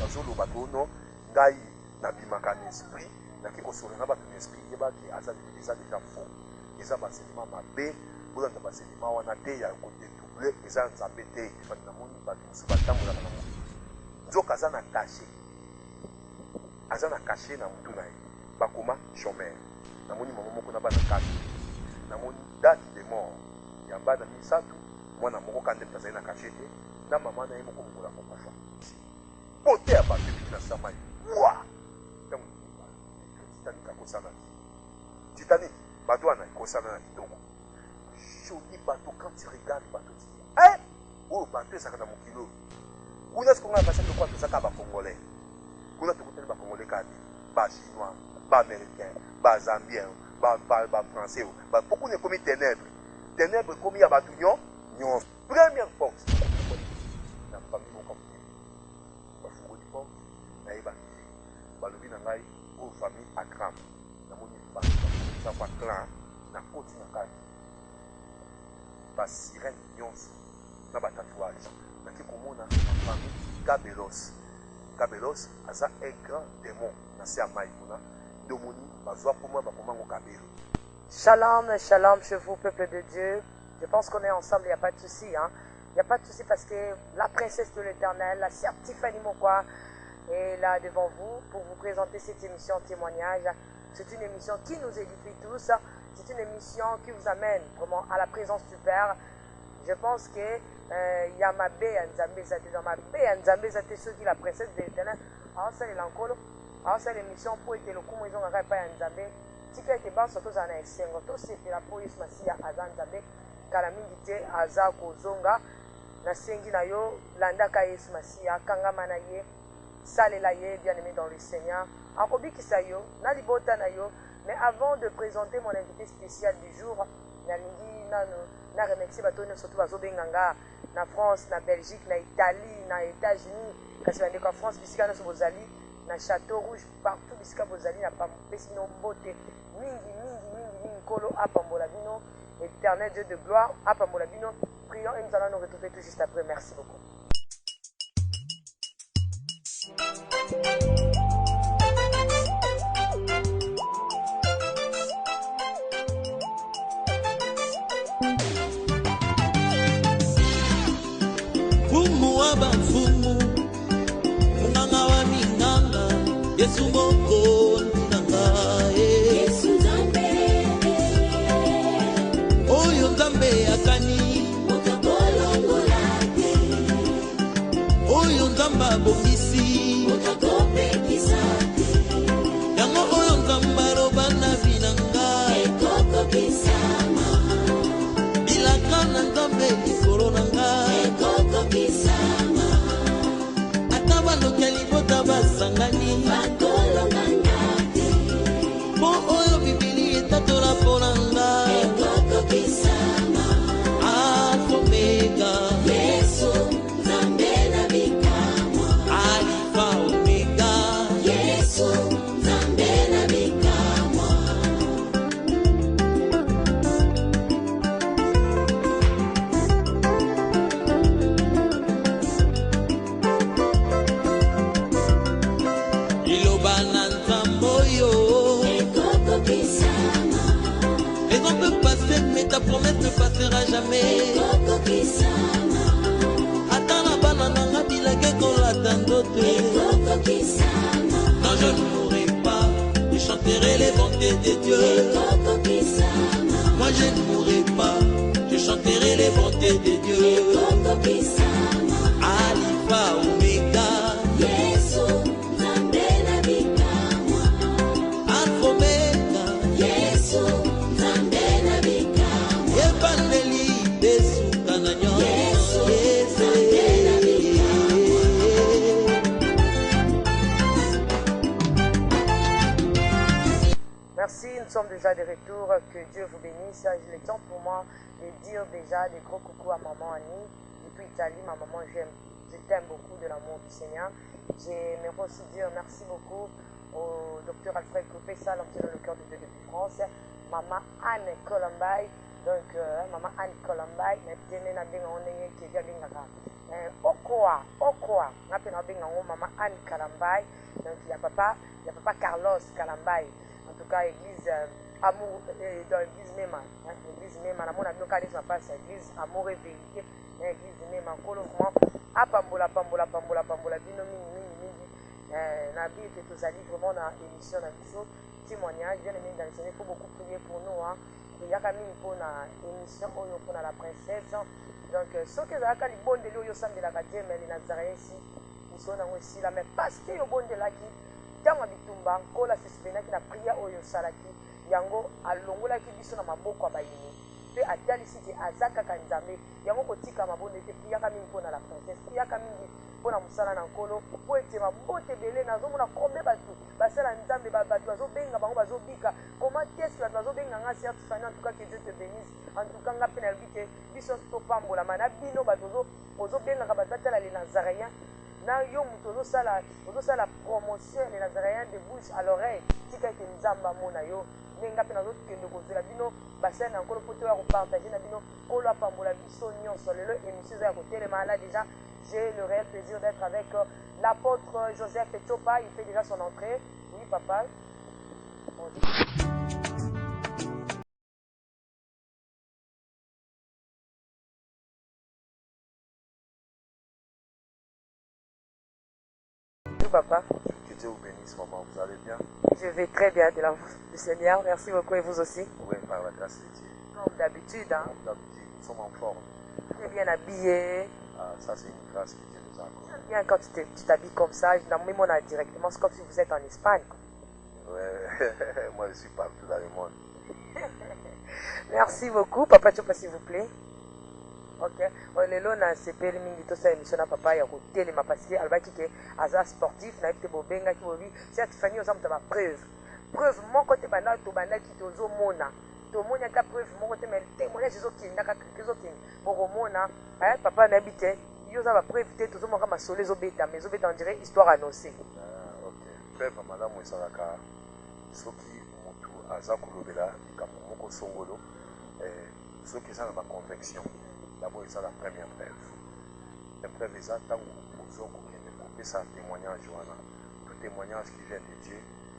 Zolo batono ngai na bimaka esprit na kiko solenga ba esprit yeba ki aza déjà faux eza basenima mabe bola na basenima wana te ya ko dédoubler eza nzambe te fani na moni ba musu batambola na moni nzoka aza na caché na mutu na ye bakoma chômeur na moni mama moko na bana kati na moni date de mort ya bana misatu mwana moko kande tazali na caché te na mama na ye moko mokola compassion côté à battre na samai wa donc Titanic a kosana Titanic bateau na kosana na kitoko joli bateau quand tu regardes bateau oh bateau ça kana mokilo kuna ce qu'on a passé de quoi ça ka ba congolais kuna to kotela ba congolais kati ba chinois ba américain ba zambien ba français ba beaucoup ne commis ténèbres commis à batunyo nyon première force na famille mon naïba balobi na ngai o famille akram na moni ba ça va clan na koti na kati ba sirène nyonso na ba tatouage na ki komona famille Kabelos aza un grand démon na se amai kuna domoni bazwa pour moi ba komango kabelo. Shalom, shalom chez vous peuple de Dieu. Je pense qu'on est ensemble, il n'y a pas de souci hein. Il n'y a pas de souci parce que la princesse de l'Éternel, la sœur Tiffany Mokwa, est là devant vous pour vous présenter cette émission témoignage. C'est une émission qui nous édifie tous. C'est une émission qui vous amène vraiment à la présence du Père. Je pense que Yamabe Nzambe Zate, Yamabe Nzambe Zate, ceux qui la princesse de l'Éternel, alors ça l'encolo, alors ça l'émission pour être le coup, ils ont pas Nzambe. Si quelque part surtout en excengo, tout c'est la police Masia Azan Nzambe, Kalamindite Aza Kozonga, na sengi na yo landa ka Yesu Masia, Kanga Manaye. Salela ye, bien-aimé dans le Seigneur. Akobi Kisayo, na libota na yo. Mais avant de présenter mon invité spécial du jour, na remercier batone surtout bazo benganga na France, na Belgique, na Italie, na États-Unis, kasi bande ka France bisika na Bozali, na Château Rouge, partout bisika Bozali na pesino mbote mingi kolo apambola bino, Éternel Dieu de gloire apambola bino. Prions et nous allons nous retrouver tout juste après. Merci beaucoup. Fumu aba fumu Munganga wa minganga Yesu moko nanga Yesu Nzambe Oyo Nzambe akani Mukabolongolake Oyo Nzambe abongisi Mukakopekisake Yango oyo Nzambe robana binanga Ekoko kisama Bilakana Nzambe likolo nanga Ekoko kisama Ataba lokeli bota basangani Bakolo ngangate Les ans peuvent passer, mais ta promesse ne passera jamais. Attends la banane, bilage qu'on l'attend d'autres. Non, je ne mourrai pas, je chanterai les bontés de Dieu. Moi je ne mourrai pas, je chanterai les bontés de Dieu. Alpha, Omega, Alpha, Omega, Evangeli, Desu, Kananyo, Merci, nous sommes déjà de retour. Que Dieu vous bénisse. J'ai le temps pour moi de dire déjà des gros coucou à maman Annie. Depuis Italie, ma maman, je t'aime beaucoup de l'amour du Seigneur. J'aimerais aussi dire merci beaucoup au docteur Alfred Coupé, ça, l'homme dans le cœur de Dieu depuis France. Maman Anne Colombay. Donc, maman Anne Colombay, Okoa, maman Anne Kalambay. Donc, il y a papa Carlos Kalambay. En tout cas, église amour, dans l'église même, l'église même, la mon ami Kalis ma passe, l'église amour et vérité, l'église même, encore vraiment, pambola, bino mingi, nabi que tous allez vraiment dans l'émission, dans l'émission, témoignage, bien aimé dans les il faut beaucoup prier pour nous, il y a quand même pour la émission, pour la princesse, donc, ce que ça a quand bon de l'eau, il y a de la gâteau, mais les Nazaréens ici, ils sont aussi là, mais parce qu'il y a bon de là qui, ntango bitumba nkola sesipena ki na priya oyo osalaki yango alongolaki biso na maboko ya bayini mpe atalisi ke aza kaka nzambe yango kotika mabonde te priyaka mingi mpona la princesse priyaka mingi mpona mosala na nkolo mpo ete mabote ebele nazomona kombe bato basala nzambe bato bazobenga bango bazobika koma tesi bato bazobenga nga certifani en tout cas que Dieu te bénisse en tout cas nga mpe nalobi te biso topambolama na bino bato ozobengaka bato batala les nazaréens na yo mutu ozosala promotion les nazaréens de bouche à l'oreille tika ete nzamba mona yo ndenge mpe nazokende kozela bino basali na nkolo mpo te oya kopartage na bino nkolo apambola biso nyonso lelo émission eza ya kotelema là déjà j'ai le réel plaisir d'être avec l'apôtre Joseph Etopa. Il fait déjà son entrée. Oui papa. Papa. Que Dieu vous bénisse, maman. Vous allez bien? Je vais très bien de l'amour du Seigneur. Merci beaucoup et vous aussi? Oui, par la grâce de Dieu. Comme d'habitude, hein? Comme d'habitude, nous sommes en forme. Très bien habillé. Ah, ça, c'est une grâce que Dieu nous a accordée. J'aime bien quand tu t'habilles comme ça. Moi, on a directement, c'est comme si vous êtes en Espagne. Ouais, moi, je suis partout dans le monde. Merci beaucoup. Papa Chopa, s'il vous plaît. Ok, lelo na sepeli mingi tosala émission na papa ya kotelema parce que alobaki ke aza sportif na ye te bobengaki bobi certifani oza moto ya preuve moko te banda tobandaki tozomona tomoni ata preuve moko te mais témoignage ezokendaka bokomona papa nayebi te yo oza bapreuve te tozomonaka masolo ezobeta mais ezobeta on dirait histoire annoncée. Ok, preuve malamu ezalaka soki motu aza kolobela likambo moko songolo soki eza na baconvection. D'abord, c'est la première preuve. La preuve est ça, tant que c'est un témoignage. Tout témoignage qui vient de Dieu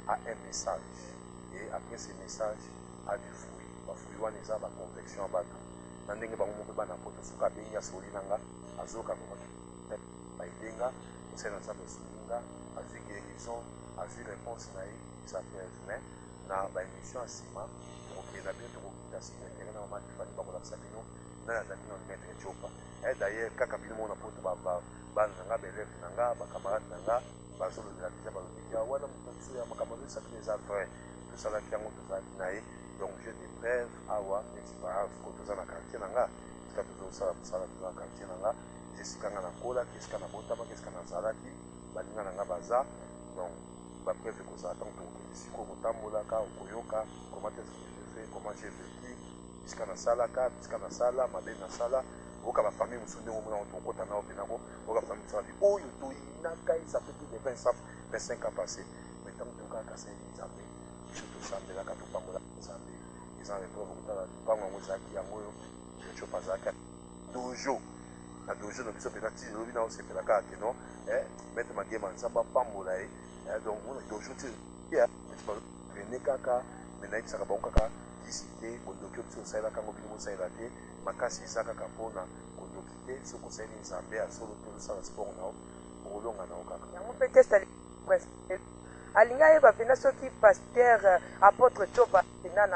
a un message. Et après ce message, a du fruit. Le fruit, c'est la conviction. Nandenge bango moko bana poto suka benga soli nanga azoka ko bayidenga osena sa bosulinga azu guérison azu réponse na sa preuve mais na ba émission asima okenda bien to kokita sima terena mama tifani bakola sabino na zamino mettre chopa et d'ailleurs kaka bino mona poto bana nga belève nanga ba camarade nanga bazolo de la déjà balobikia wana mutsu ya makamalo sakine za vrai tout ça là qui a monté ça naï donc j'ai des preuves awa expérience ko to za na quartier nanga tika to ça sala to na quartier nanga jesikanga na kola keska na botama keska na zalaki balinga nanga baza donc ba preuve ko ça tant que siko kotambola ka okoyoka comment est-ce que je fais comment j'ai vécu jusqu'à la sala ka jusqu'à la sala mabe na sala oka ba famille musunde mo na to kota na openako oka famille musunde oyo to inaka ça fait plus de 25 ans passé mais tant que ka c'est Nzambe surtout Nzambe la ka to pambola Nzambe ils ont les preuves kota pango ngozaki yango yo je pas zaka dojo na dojo no biso peut-être lobi na ose pela ka no mettre ma game Nzamba pambola donc on dojo ti ya tu vas venir kaka mais nayebisaka bango kaka kisi te bondoki oyo biso osalelaka yango bino bosalela te makasi eza kaka mpona kondoki te soki osali nzambe ya solo to osala sport nao okolonga nao kaka yango mpe teste alingi ayeba mpenza soki paster apôtre copa mpenza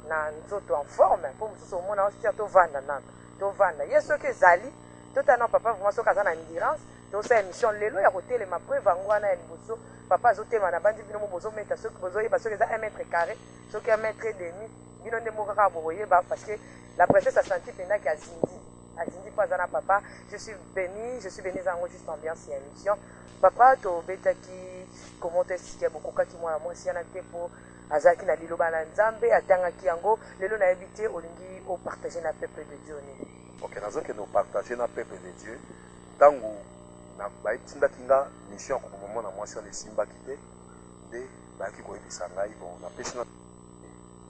na nzoto en forme mpo mosusu omona osia tovanda nano tovanda ye soki ezali totala na papa vraimen soki aza na endurance tosala émission lelo ya kotelema preuve yango wana ya liboso papa azotelema na bandi bino mo bozometa soki bozoyeba soki eza 1 mètre carré soki 1 mètre et demi bino nde moko kaka bokoyeba parce que la princesse asenti mpendaki azindi mpo aza na papa je suis béni eza yango juste ambiance ya émission papa tobetaki komo tosika bokokaki mwana mwasi yana te mpo azalaki na liloba na nzambe atangaki yango lelo nayebi te olingi opartage na peuple de dieu nini ok nazokende opartage na peuple de dieu ntango bayetindaki nga mission ya kokoma mwana mwasi wana esimbaki te nde bayaki koyebisa ngai bon napesi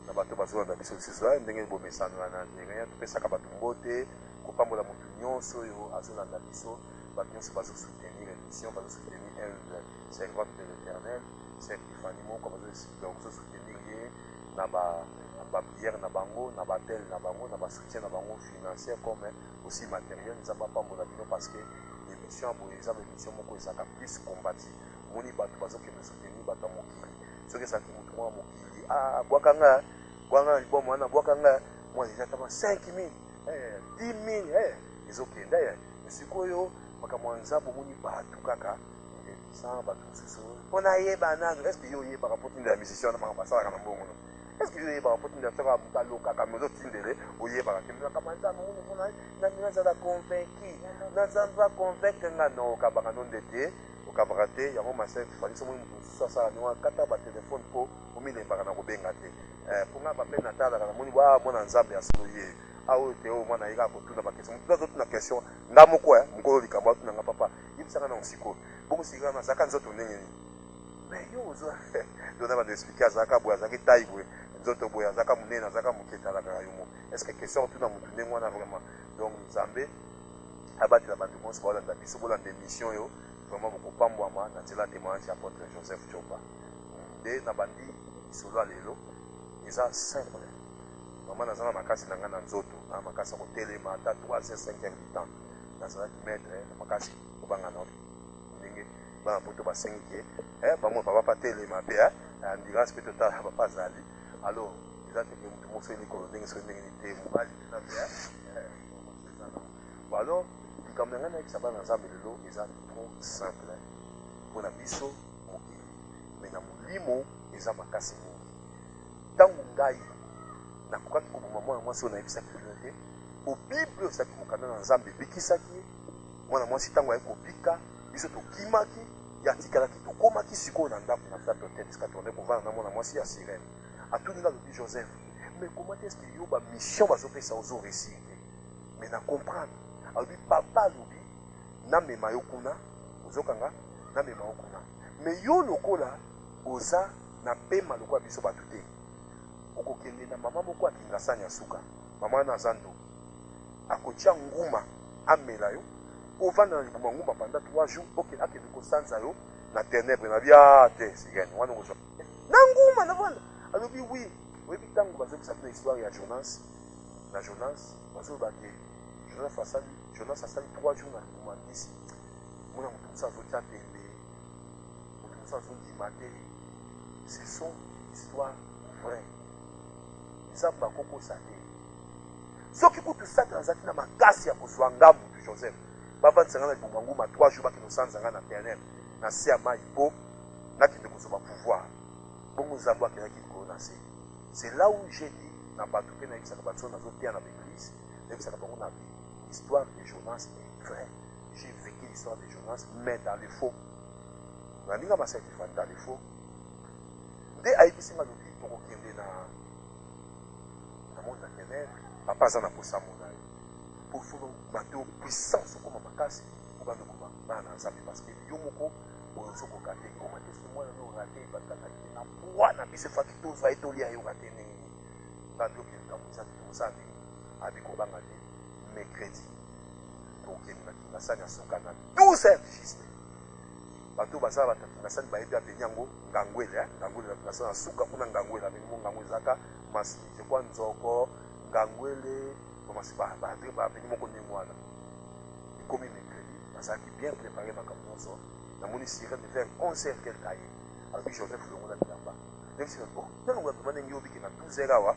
na bato bazolanda biso lisusu ndenge bomesanola na ndenge topesaka bato mbote kopambola motu nyonso oyo azolanda biso bato nyonso bazosoutenir émission bazosoutenir elle servante de l'éternel ser tifani moko bazosoutenir ye na baprière na bango na batel na bango na basoutien na bango financier comme aussi matériel nzambe apambola bino parce que émission boye eza émission moko ezalaka plus combati moni bato bazokende soutenir bato ya mokili soki ezalaki motu mwa mokili bwakanga libomo wana bwakanga mwana ezatama 5 000 10 000 ezokende sikoyo makambo ya nzambe omoni bato kaka sans bato mosusu mpona yeba nano est ce que yo oyebaka mpo tindela musicien wana makambo asalaka na mbongo est ce que yo oyebaka mpo tindela saka moto alokaka me ozotindele oyebaka te makambo ya nzambe omoni mpona nazala convaincu nazambe aconvaincre nga no okabaka no nde te okabaka te yango masel fali so moni moto mosusu asala niwa kata batelefone mpo omilembaka na kobenga te mpo nga bape natalaka namoni mwana nzambe ya solo ye aoyo te oyo mwana ayeka kotuna bakestion motu azotuna question nga moko mokolo likambo atuna nga papa yebisanga na mosiko bongo sikaka nazalaka nzoto ndenge nini mais yo ozwa dona bando explike azalaka boye azalaki tai boye nzoto boye azalaka monene azalaka moke etalaka yo mo est ce que question otuna motu ndenge wana vraiment donc nzambe abatela bantu nyonso baolanda biso bolanda émission oyo vraiment bokopambwama na nzela témoignage ya apôtre Joseph Chopa nde na bandi lisolo ya lelo eza simple mama nazala makasi na ngai na nzoto na makasi ya kotelema ata 3h 5h du temps nazalaki maître na makasi kobanga na ndenge bana poto basengi ke bango papa patelema mpe endurance mpe totala papa azali alors eza teke motu moso elikolo ndenge soki ndenge ni te mobali eza mpe alors likambo na ngai nayebisa bana nzambe lelo eza trop simple mpona biso mokili me na molimo eza makasi mingi ntango ngai nakokaki koboma mwana mwasi oyo nayebisaki lelo te bobible ezalaki mokanda na nzambe ebikisaki ye mwana mwasi ntango aye kobika biso tokimaki yatikalaki tokomaki sikoyo na ndako na flato te esika tourne kovanda na mwana mwasi ya sirene atuni nga lobi Joseph mais comment est-ce que yo bamission bazopesa ozoresir te mais na comprendre alobi papa alobi namema yo kuna ozokanga namema yo kuna mais yo lokola oza na pema lokola biso bato te okokende na mama moko akinga sani ya suka mama wana aza ndo akotia nguma amela yo ovanda na libuma nguma panda 3 jours oke akende kosanza yo na ténèbre na bia te sigani wana kozwa na nguma na vanda alobi oui oyebi ntango bazobisa bino histoire ya Jonas na Jonas bazoyoba te Jonas asali 3 jours na libuma ndisi mona moto mosu azotia tembe moto mosu azondima te ce sont histoire vraie nzambe akokosa te soki kutu satana azalaki na makasi ya kozwa ngambu tu Joseph bavandisanga na libuma nguma 3 jours bakende kosanzanga na ténèbre na se ya mai mpo nakende kozwa pouvoir bongo nzambe akendaki likolo na se c'est là où j'ai dit na bato mpe nayebisaka bato so nazoteya na baeglise nayebisaka bango na bi l'histoire de Jonas est vraie j'ai vécu l'histoire de Jonas mais dans le faux naninga masai tifani dans le faux nde ayebisinga lobi tokokende na monde na ténèbre papa aza na posa mona yo po fo bato puissance okoma makasi obanda koma bana na nzambe parce que yo moko oyo ozokoka te koma te soki mwana no orate bakakaki na bwa na biso efaki tozwa ye tolia yoka te ndenge bato okendeka mosani abi kobanga te mercredi tokende na kinga sani ya suka na 12h juste bato bazala batingasali bayebi abeni yango ngangwele ngangwele natingasali na suka kuna ngangwele abeni mo ngangwele ezalaka masije kwa nzoko ngangwele babeni moko ndenge wana ekomi mercredi bazalaki bien préparé makambo nyonso namoni sirene de vers 11h quelque aye alobi Joseph longola bilamba nalongola bilamba ndenge yobiki na 12h awa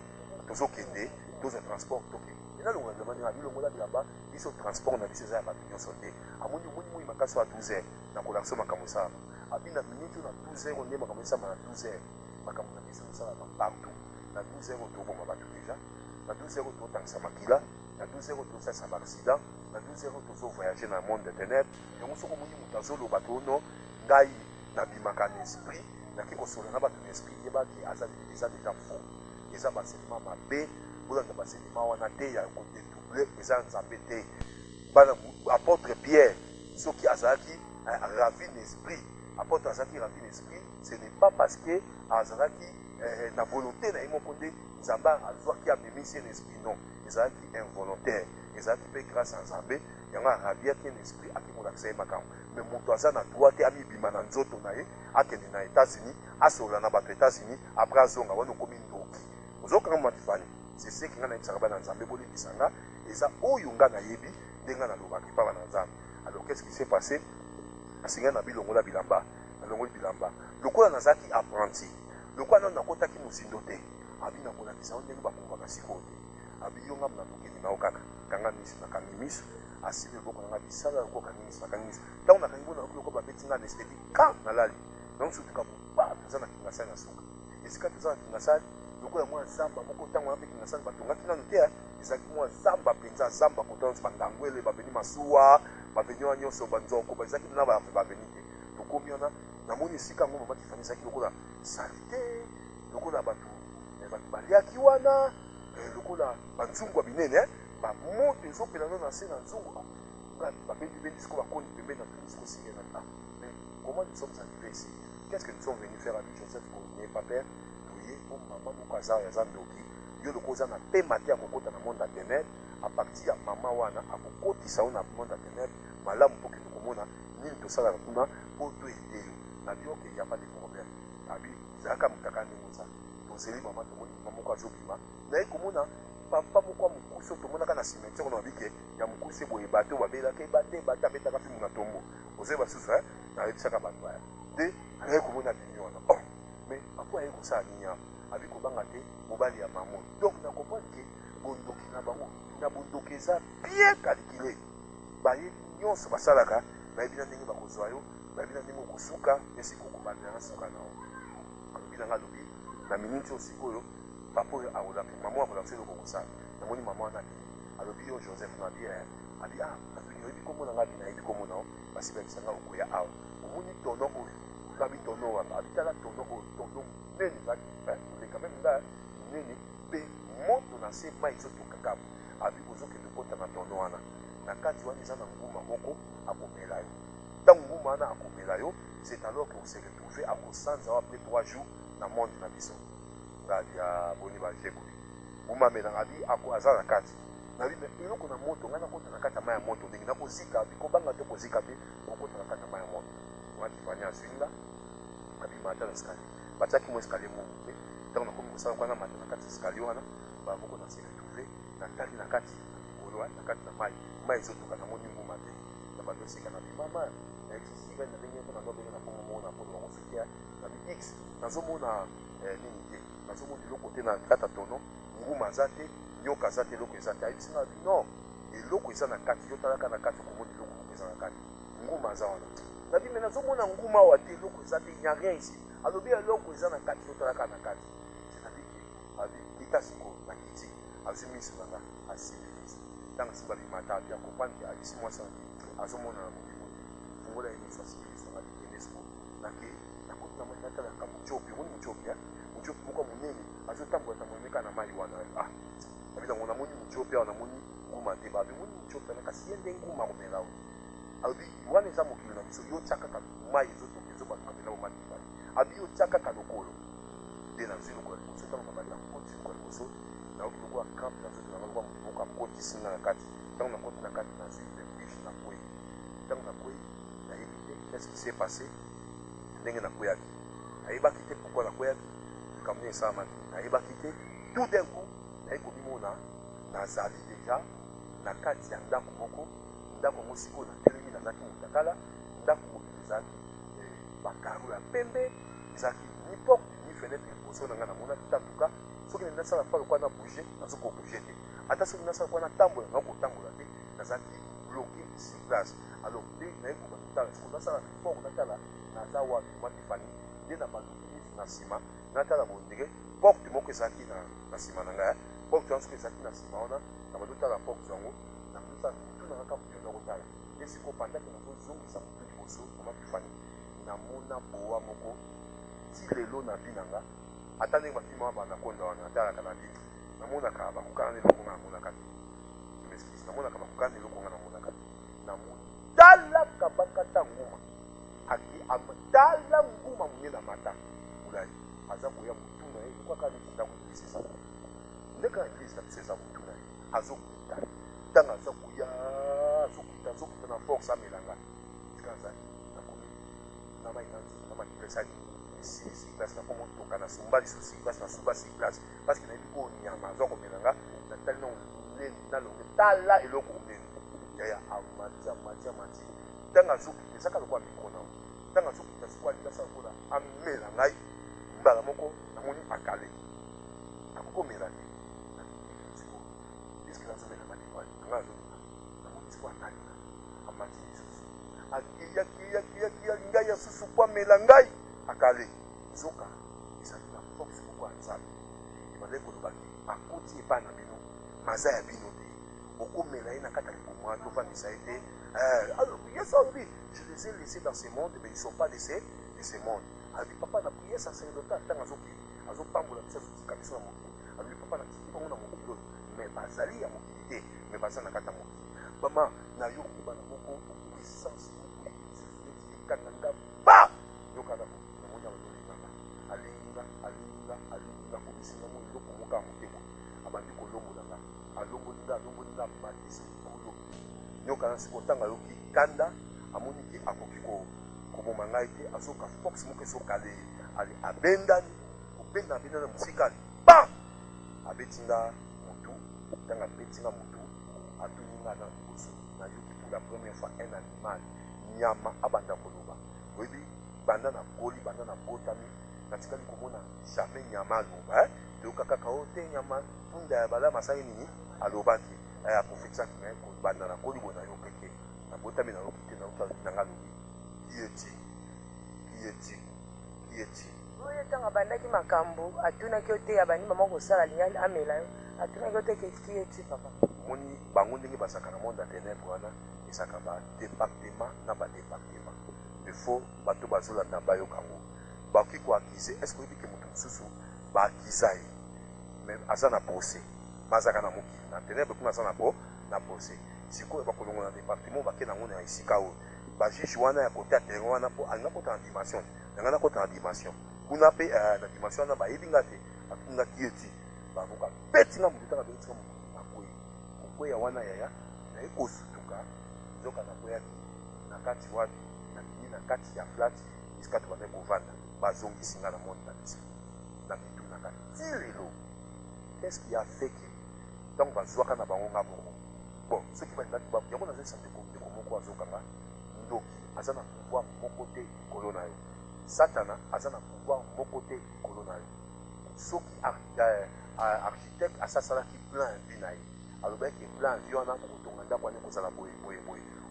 tozokende toza transport tokende nalongola bilamba ndenge abilongola bilamba biso transport na biso eza ya bato nyonso te amoni moi makasi ya 12h nakolakisa makambo osala abi na minute na 12h nde makambo esama na 12h makambo na biso tosalaka partout na 12h toboma bato deja na 12h totangisa makila na 12h tosalisa baaccident na 12h tozovoyage na monde de ténèbre yango soko omoni moto azoloba tono ngai nabimaka na esprit naki kosola na bato na esprit yebaki eza deja faux eza basenema mabe bolanda basenema wana te ya kodetouble eza nzambe te bana apôtre Pierre soki azalaki ravi na esprit apôtre azalaki ravi na esprit ce n'est pas parce que azalaki na volonté na ye moko nde nzambe azwaki amemisi na esprit non ezalaki involontaire ezalaki mpe grâce ya nzambe yango arabiaki na esprit akimolakisa ye makambo me moto aza na droit te amibima na nzoto na ye akende na États-Unis asolola na bato États-Unis apres azonga wana okomi ndoki ozokanga matifani seseki nga nayebisaka bana nzambe bolekisa nga eza oyo nga nayebi nde nga nalobaki mpa bana nzambe alors qu'est-ce qui s'est passé asinga na bilongola bilamba nalongoli bilamba lokola nazalaki apprenti lokola nano nakotaki mosindo te abi nakolakisa o ndenge bakumbaka sikoyo te abi yo nga mna tokende nao kaka kanga miso nakangi miso asili loboko nanga bisala loko kangi miso nakangi miso ntango nakangi bona loko babeti nga anesthésie ka nalali donc sotuka boba toza na kingasali na suka esika toza na kingasali lokola mwa zamba moko ntango wana mpe kingasali batongaki nano te ezalaki mwa zamba mpenza zamba kotonso bandangwele babeni masuwa babeni wana nyonso banzoko bazalaki na babeni te tokomi wana namoni esika yango mama tifani ezalaki lokola salite lokola bato baliaki wana lokola banzungu ya binene bamoto ezopela no na se na nzungu babendi siko bakoni pembeni na tuni siko singena mais comment nous sommes arrivés ici qu'est-ce que nous sommes venus faire avec Joseph n'est pas père toye o mama moko aza yaza ndoki yo loko oza na pema te akokota na monde ya ténèbre à partir ya mama wana akokotisa yo na monde ya ténèbre malamu mpo kende komona nini tosalaka kuna mpo toyede yo na bioke ya pas de problème abi ezalaka mokaka ndenge oza tozeli mama tomoni mama moko azobima naye komona papa moko ya mokusi oyo tomonaka na cimetière na babike ya mokusi boye bato babelaka ebate bate abetaka mpe mona tombo ozali basusu nayebisaka bato aya te naye komona bimi wana mais apo aye kosala nini apo abi kobanga te mobali ya mamo donc na comprendre ke bondoki na bango na bondoki eza bien calculé bayebi nyonso basalaka bayebi na ndenge bakozwa yo bayebi na ndenge okosuka esika okobandela na suka na yo alobi nanga alobi na miniti oyo sikoyo papa oyo akolaki mama akolakisa eloko kosala namoni mama wana akende alobi yo Joseph na abi abi abini oyebi komona nga abi nayebi komona o basi bayebisanga okoya awa omoni tono oyo babi tono wana abitala tono oyo tono nene baki oleka meme nga nene mpe moto na se mai ezotokakamu abi ozokende kota na tono wana na kati wana eza na nguma moko akomela yo ntango nguma wana akomela yo c'est alors que ose retrouve akosanza wa mpe 3 jours na monde na biso ngali ya boni bajekoli nguma amelanga abi aza na kati nabi eloko na moto ngai nakota na kati ya mai ya moto ndenge nakozika abi kobanga te kozika mpe okota na kati ya mai ya moto watifani azinga abi mata na escalier batiaki mo escalier moko te ntango nakomi kosala kwana mata na kati ya escalier wana bamoko na se retrouve natali na kati likolo na kati na mai ezotoka namoni nguma te na bato esika na bimama naesisika na ndenge mpo nazobenge na kongo moko na poto bango sokia na bi x nazomona nini te nazomona eloko te na kata tono nguma aza te nyoka aza te eloko eza te ayebisinga bi non eloko eza na kati yotalaka na kati okomona eloko moko eza na kati nguma aza wana nabi me nazomona nguma awa te eloko eza te nya rien ici alobi eloko eza na kati yotalaka na kati c'est-à-dire abi kita siko na kiti azwi miso nanga asibilise ntango si babimata abi akompane abisi mwasi angi azomona na molimo fungola ye miso asibilise nanga likende siko nake nakoti na mwasi natalaka mochopi omoni mochopi mochopi moko monene azotambola meka na mai wana abi nango namoni mochopi awa namoni nguma te babi moni mochopi ana kasi ye nde nguma komela o abi wana eza mokili na biso yo tia kaka mai ezotoka ezobakamela bomatifani abi yo tia kaka lokolo nde nazwi lokola liboso ntango babali nakoti lokola liboso naoki lokola crampe nazoto nanga lokola moto moko akotisinga na kati ntango nakoti na kati nazwi vertige na kwei ntango na kwei Qu'est-ce qui s'est passé? Ndenge na koyaki. Aïba quitté pourquoi la koyaki? Comme ça m'a Aïba quitté. Tout d'un coup, Aïba komimona nazali déjà na kati ya ndako moko, ndako mosiko na telemi na naki mutakala, ndako ezaki bakaru ya pembe, ezaki ni porte ni fenêtre liboso na nga na mona tatuka. Soki na sala fa kwa na bouger, nazo ko bouger te. Ata soki na sala kwa na tambola, na ko tambola te, nazaki bloqué sur place. Alors, dès que nous avons fait ça, nous avons fait ça, nous avons fait ça, nous avons fait ça, nous avons fait ça, porte mo ke saki na sima na nga porte ans ke saki na sima ona na baduta la porte zango na musa tout na ka mutuna kotala esi ko panda ke na zongi sa mutu liboso na mafani na mona boa moko ti lelo na binanga atane ba fima ba na konda wana atala kana bi na mona ka ba kukana le ko na mona ka meskis na mona ka ba kukana le ko na mona ka na mona dala kabakata nguma aki amdala nguma mwenye mata ulai azabu ya mutuna hiyo kwa kani tundaku sisa ndeka Kristo sisa mutuna azokita tanga zakuya azokita na force amelanga tikaza na komi na mainanzi na makipresani si place na komo toka na sumbali si place na suba si place parce que na biko nyama zoko melanga na tali na longe tala eloko mbeni ya amati tanga zokita saka lokwa mikona tanga zokita sikwa lisa kola amela ngai mbala moko na moni akale akoko melani na siko eske la zone na mati kwa ngazo na moni sikwa akale amati susu akiya ngai ya susu kwa melangai akale zoka isaki na force kwa nzambe ibale ko lobaki akoti epana bino maza ya bino te okomela ina kata likomwa to vanisa ete alors yes oui je les ai laissés dans ce monde mais ils sont pas laissés de ce monde. Ali papa na prier sacerdoce tanga zoki azopambola biso kabisa na mokili. Ali papa na tiki bango na mokili mais bazali ya mokili te mais bazana kata mokili. Mama na yo kubana moko puissance kananga ba yo kana na monya bazolingana. Alinga komisi na mo loko moka mokebo. Abandi ko longo na alongo nda batisi kulo. Yo kana sikotanga yo kanda amoni ki akoki ko koboma ngai te azoka fox moko esokale ali abendani kobenda na musikali bam abetinga mutu tanga betinga mutu atuninga na liboso na yoki pour la première fois un animal nyama abanda koloba oyebi banda na koli banda na botami natikali komona jamais nyama aloba toyoka kaka o te nyama punda ya bala masali nini alobaki aprofetisaki ngai kobanda na koli bona yo keke na botami na yoki te na yoki nanga lobi Qui est-il? Oyo tanga bandaki makambo atunaki ote ya bani mama kosala linyali amela yo atunaki ote qui est-il papa moni bango ndenge basaka na monde ya ténèbre wana esaka ba département na ba département il faut bato bazolanda bayoka ngo bakoki koakize est ce que oyebi ke moto mosusu baakiza ye mais aza na procès mazaka na mokili na ténèbre kuna aza na procès sikoyo bakolongo na département bake nango na esika oyo bajuge wana ya kote ya terrain wana mpo alinga kota na dimension yanga na kota na dimension kuna mpe na dimension wana bayebi nga te atungaki eti bakoka betinga motu taka betinga motu akwei kokweya wana yaya naye kosutuka nzoka nakweyaki na kati wapi nakini na kati ya flat esika tobande kovanda bazongisi nga na monde na biso na mitu na kati ti lelo qu'est-ce qui a fait que ntango bazwaka na bango nga moko bon soki balingaki yango nazolisa ndeko moko azokanga aza na pouvoir moko te likolo na yo satana aza na pouvoir moko te likolo na yo soki architecte asasalaki plan vi na ye alobaki plan vi wana kotonga ndako wana ekozala boye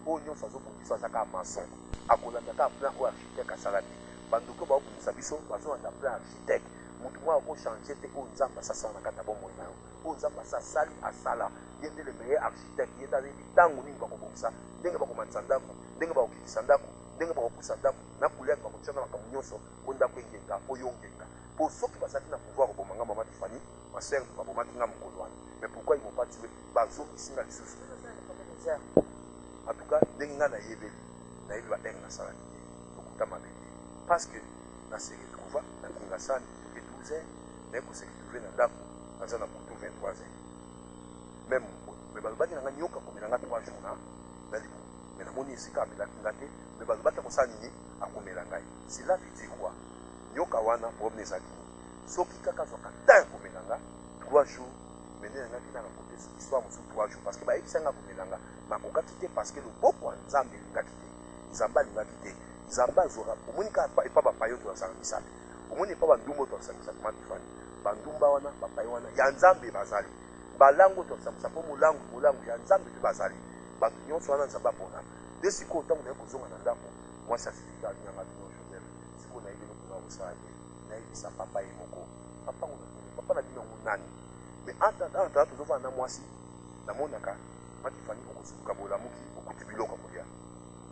oyo nyonso azobongisa azaka mason akolandaka plan oyo architecte asalaki banduko baobongisa biso bazolanda plan architecte motu moko akochange te oyo nzambe asasala na kati ya bomoi na yo oyo nzambe asasali asala ye nde le meilleur architecte ye nde ayebi ntango nini bakobongisa ndenge bakomatisa ndako ndenge bakokitisa ndako ndenge bakopusa ndako na kuliaki bakotiana makambo nyonso mpo ndako engenga mpo yo ngenga mpo soki bazalaki na pouvoir kobomanga mama tifani masere babomaki nga mokolo wana mais pourquoi ils m'ont pas tué bazokisinga lisusu en tout cas ndenge nga nayebi baere nasalaki te lokuta mabe te parce que nase retrouva na kingasani toke 12 heures naye kose retrouve na ndako naza na moto 23 heures même mokolo mais balobaki na nga nyoka komelanga 3 jours na libo mais namoni esika amelaki nga te mais balobata kosala nini akomela ngai. Cela veut dire quoi? Nyoka wana problème ezali soki kaka azwaka temps komela nga 3 jours mene na ngaki na kote histoire mosusu 3 jours parce que bayebisa nga komela nga makokaki te parce que loboko ya nzambe elingaki te nzambe alingaki te nzambe azwaka omoni kaka epa bapayo tozasala misala omoni epa bandumba tozasala misala matifani bandumba wana bapayo wana ya nzambe bazali balango tozasala mpo molango ya nzambe mpe bazali bato nyonso wana nzambe apona nde sikoyo ntango naye kozonga na ndako mwasi asifika alinyanga bino joseph sikoyo nayebi eloko na kosala ye nayebisa papa ye moko papa na bino yango nani mais antata tozovanda na mwasi namonaka matifani okosuka bolamuki okuti biloko kolia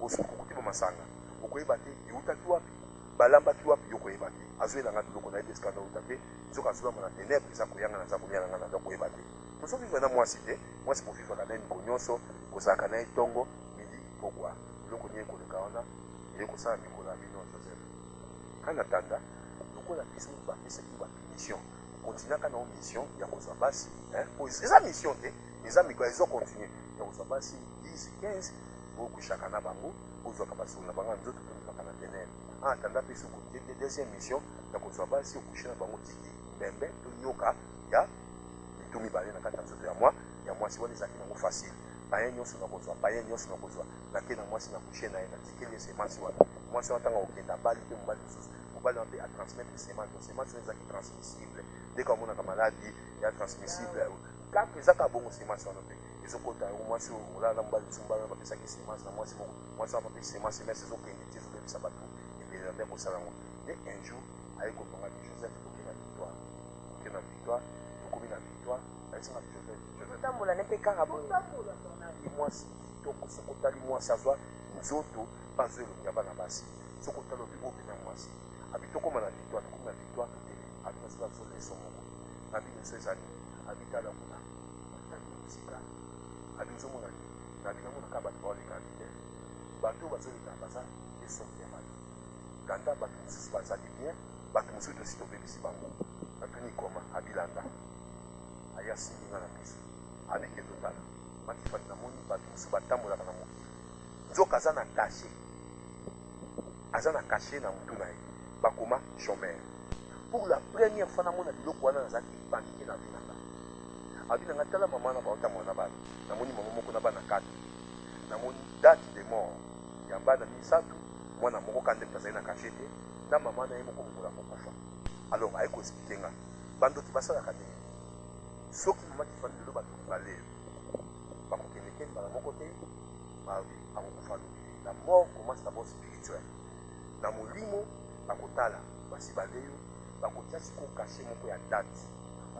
osuka okuti bomasanga okoyeba te eutaki wapi balambaki wapi yokoyeba te azwelanga biloko nayebi esika nauta te soki azwama na ténèbre eza koyanga na nzambo lianga na nda koyeba te tozovivre na mwasi te mwasi kovivaka na ye miko nyonso kozalaka na ye ntongo midi pokwa biloko nie koleka wana eye kosala mikolo ya bino joseph kana tanda lokola biso bapesaki bamission kontinaka na mission ya kozwa basi eza mission te eza mikolo ezokontinue ya kozwa basi 10 15 okushaka na bango ozwaka basolo na bango nzoto tomikaka na ténèbre atanda mpe soki deuxième mission ya kozwa basi okushe na bango tiki mbembe to nyoka ya mitu mibale na kati ya nzoto ya mwasi wana ezalaki nango facile paye nyonso na kozwa paye nyonso na kozwa nake na mwasi na kushe na ye natikeli esemasi wana mwasi wana ntanga okenda bali mpe mobali mosusu mobali wana mpe atransmettre semence semence wana ezalaki transmissible ndenge amonaka maladi ya transmissible kaka ezaka bongo semence wana mpe ezokota yango mwasi olala na mobali mosusu mobali wana bapesaki semence na mwasi moko mwasi wana bapesi semence mese ezokende te ezobebisa bato ebele na mpe kosala yango nde un jour aye kotonga ti joseph toke na victoire toke na victoire tokomi na victoire ayesinga ti joseph otambola ne mpe kaka boye mwasi kitoko soki otali mwasi azwa nzoto mpe azwa elongi ya bana basi soki otali obi opena mwasi abi tokóma na victoire tokomi na victoire tokende abi nasoki azola eso moko nabi nyonso ezali abi tala kuna atali mosika abi ozomona ni nabi namonaka bato baolekaki te bato bazoleka baza esoki ya bato landa bato mosusu bazali bien bato mosusu tosi tobebisi bango natuni koma abilanda aya siminga na miso abike totala matifani namoni bato mosusu batambolaka na mokili nzoka aza na kashe na mutu na ye bakoma chômeur pour la première fois namona biloko wana nazalaki panike na vi nanga abi nanga tala mama na baotambola na bana namoni mama moko na bana 4 namoni date de mort ya bana 3 mwana moko kandeko azali na kashe te na mama na ye moko mokola kokufa alors aye koexplike nga bandoki basalaka ndenge soki mama tifani lelo batoki baleo bakokendekende bala moko te babi akokufa lobi la mort commence d'abord spirituel na molimo bakotala basi baleyo bakotia sikoyo kashe moko ya date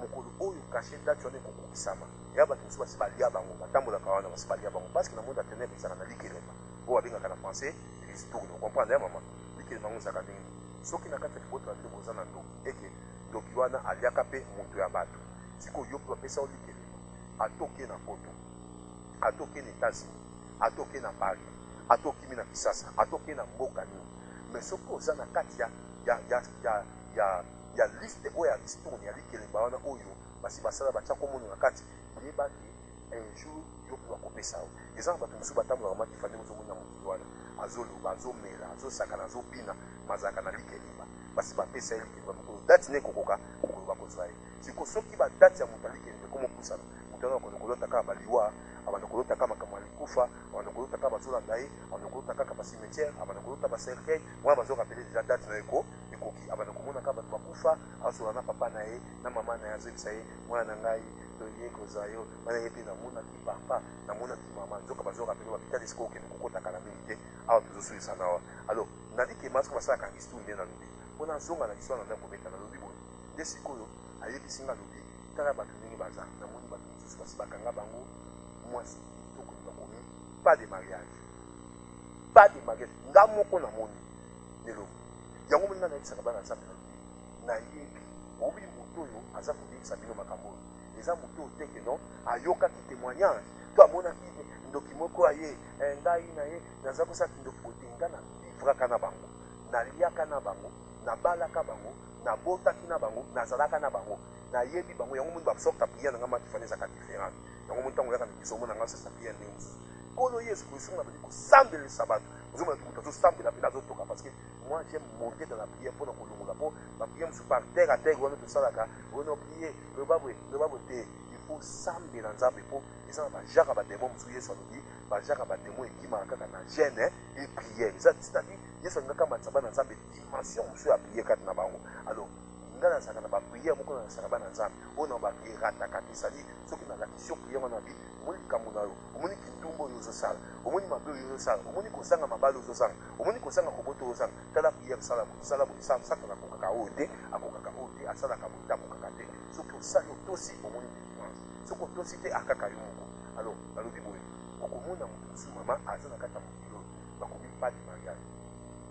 mokolo oyo kashe date wana ekokokisama ya bato mosusu basi balia bango batambolaka wana basi balia bango parce que na monde ya ténèbre ezalaka na likelema oyo babengaka na français ristourne ocomprendre ya mama likelema yango ezalaka ndenge soki na kati ya libota bande boza na ndoki eke ndoki wana aliaka mpe moto ya bato sikoyo yo mpe bapesa olikelema atoke na poto atoke na États-Unis atoke na Paris atokimi na Kisasa atoke na mboka nini mais soki oza na kati ya liste oyo ya ristourne ya likelemba wana oyo basi basala batya komona na kati yeba te un jour yo mpe bakopesa o eza na bato mosusu batambolaka matifani ozomona mokili wana azoloba azomela azosakana azobina mazalaka na likelemba basi bapesa ye likelemba mokolo dati ne ekokoka mokolo bakozwa ye siko soki badati ya moto ya likelemba ekomopusana moto wana akondo kolota kaka baliwa abanda kolota kaka makambo ya likufa abanda kolota kaka bazolanda ye abanda kolota kaka basimetiere abanda kolota bacercueil wana bazorapele deja date na ekoki abanda komona kaka bato bakufa azola na papa na ye na mama na ye azobisa ye mwana na ngai toye kozwa yo wana ye mpe namonaki papa namonaki mama nzoka bazorapele babitali siko okende kokotaka na mingi te awa tozosulisa na awa alors nalike masiko basalaka histoire nde nalobi mpona azonga na histoire na ndako kobeta nalobi boye nde sikoyo ayebisi nga lobi tala bato ndenge baza namoni bato mosusu basi bakanga bango mwasi kitoko bakomi pas de mariage nga moko namoni nelobi yango moninga nayebisaka bana nzambe nalobi nayebi obi moto oyo aza koyebisa bino makambo oyo eza moto oyo teke non ayokaki témoignage to amonaki ndoki moko aye ngai na ye naza kosaki ndoki bote nga na livraka na bango naliaka na bango nabalaka bango nabotaki na bango nazalaka na bango nayebi bango yango mundu basorte prière nanga matifani ezaka différente yango mundu ntango oyaka na biso omona nanga osesa prière ndenge mosusu kolo yesu kristo nga bali kosambelisa bato ozomona moto azosambela mpe azotoka parce que moi j'aime monter dans la prière mpona kolongola mpo baprière mosusu par terre à terre wana tosalaka ono prier lobabo te il faut sambela nzambe mpo eza na bajaka bademo mosusu yesu alobi bajaka bademo ekimaka kaka na gene et prière eza c'est-à-dire yesu alingaka manzaba na nzambe dimension mosusu ya prière kati na bango alors nga nazalaka na baprière moko nazalaka bana nzambe oyo na bakerataka te sadi soki nalakisi yo prière wana bi omoni likambo na yo omoni kindumba oyo ozosala omoni mabe oyo ozosala omoni kosanga mabale ozosanga omoni kosanga kobota oyo ozanga tala prière sala boye satana akokaka oyo te akokaka oyo te asalaka boye te akokaka te soki osali otosi omoni délivrance soki otosi te akaka yo moko alors balobi boye okomona moto mosusu mama aza na kati ya mokilo bakomi pas de mariage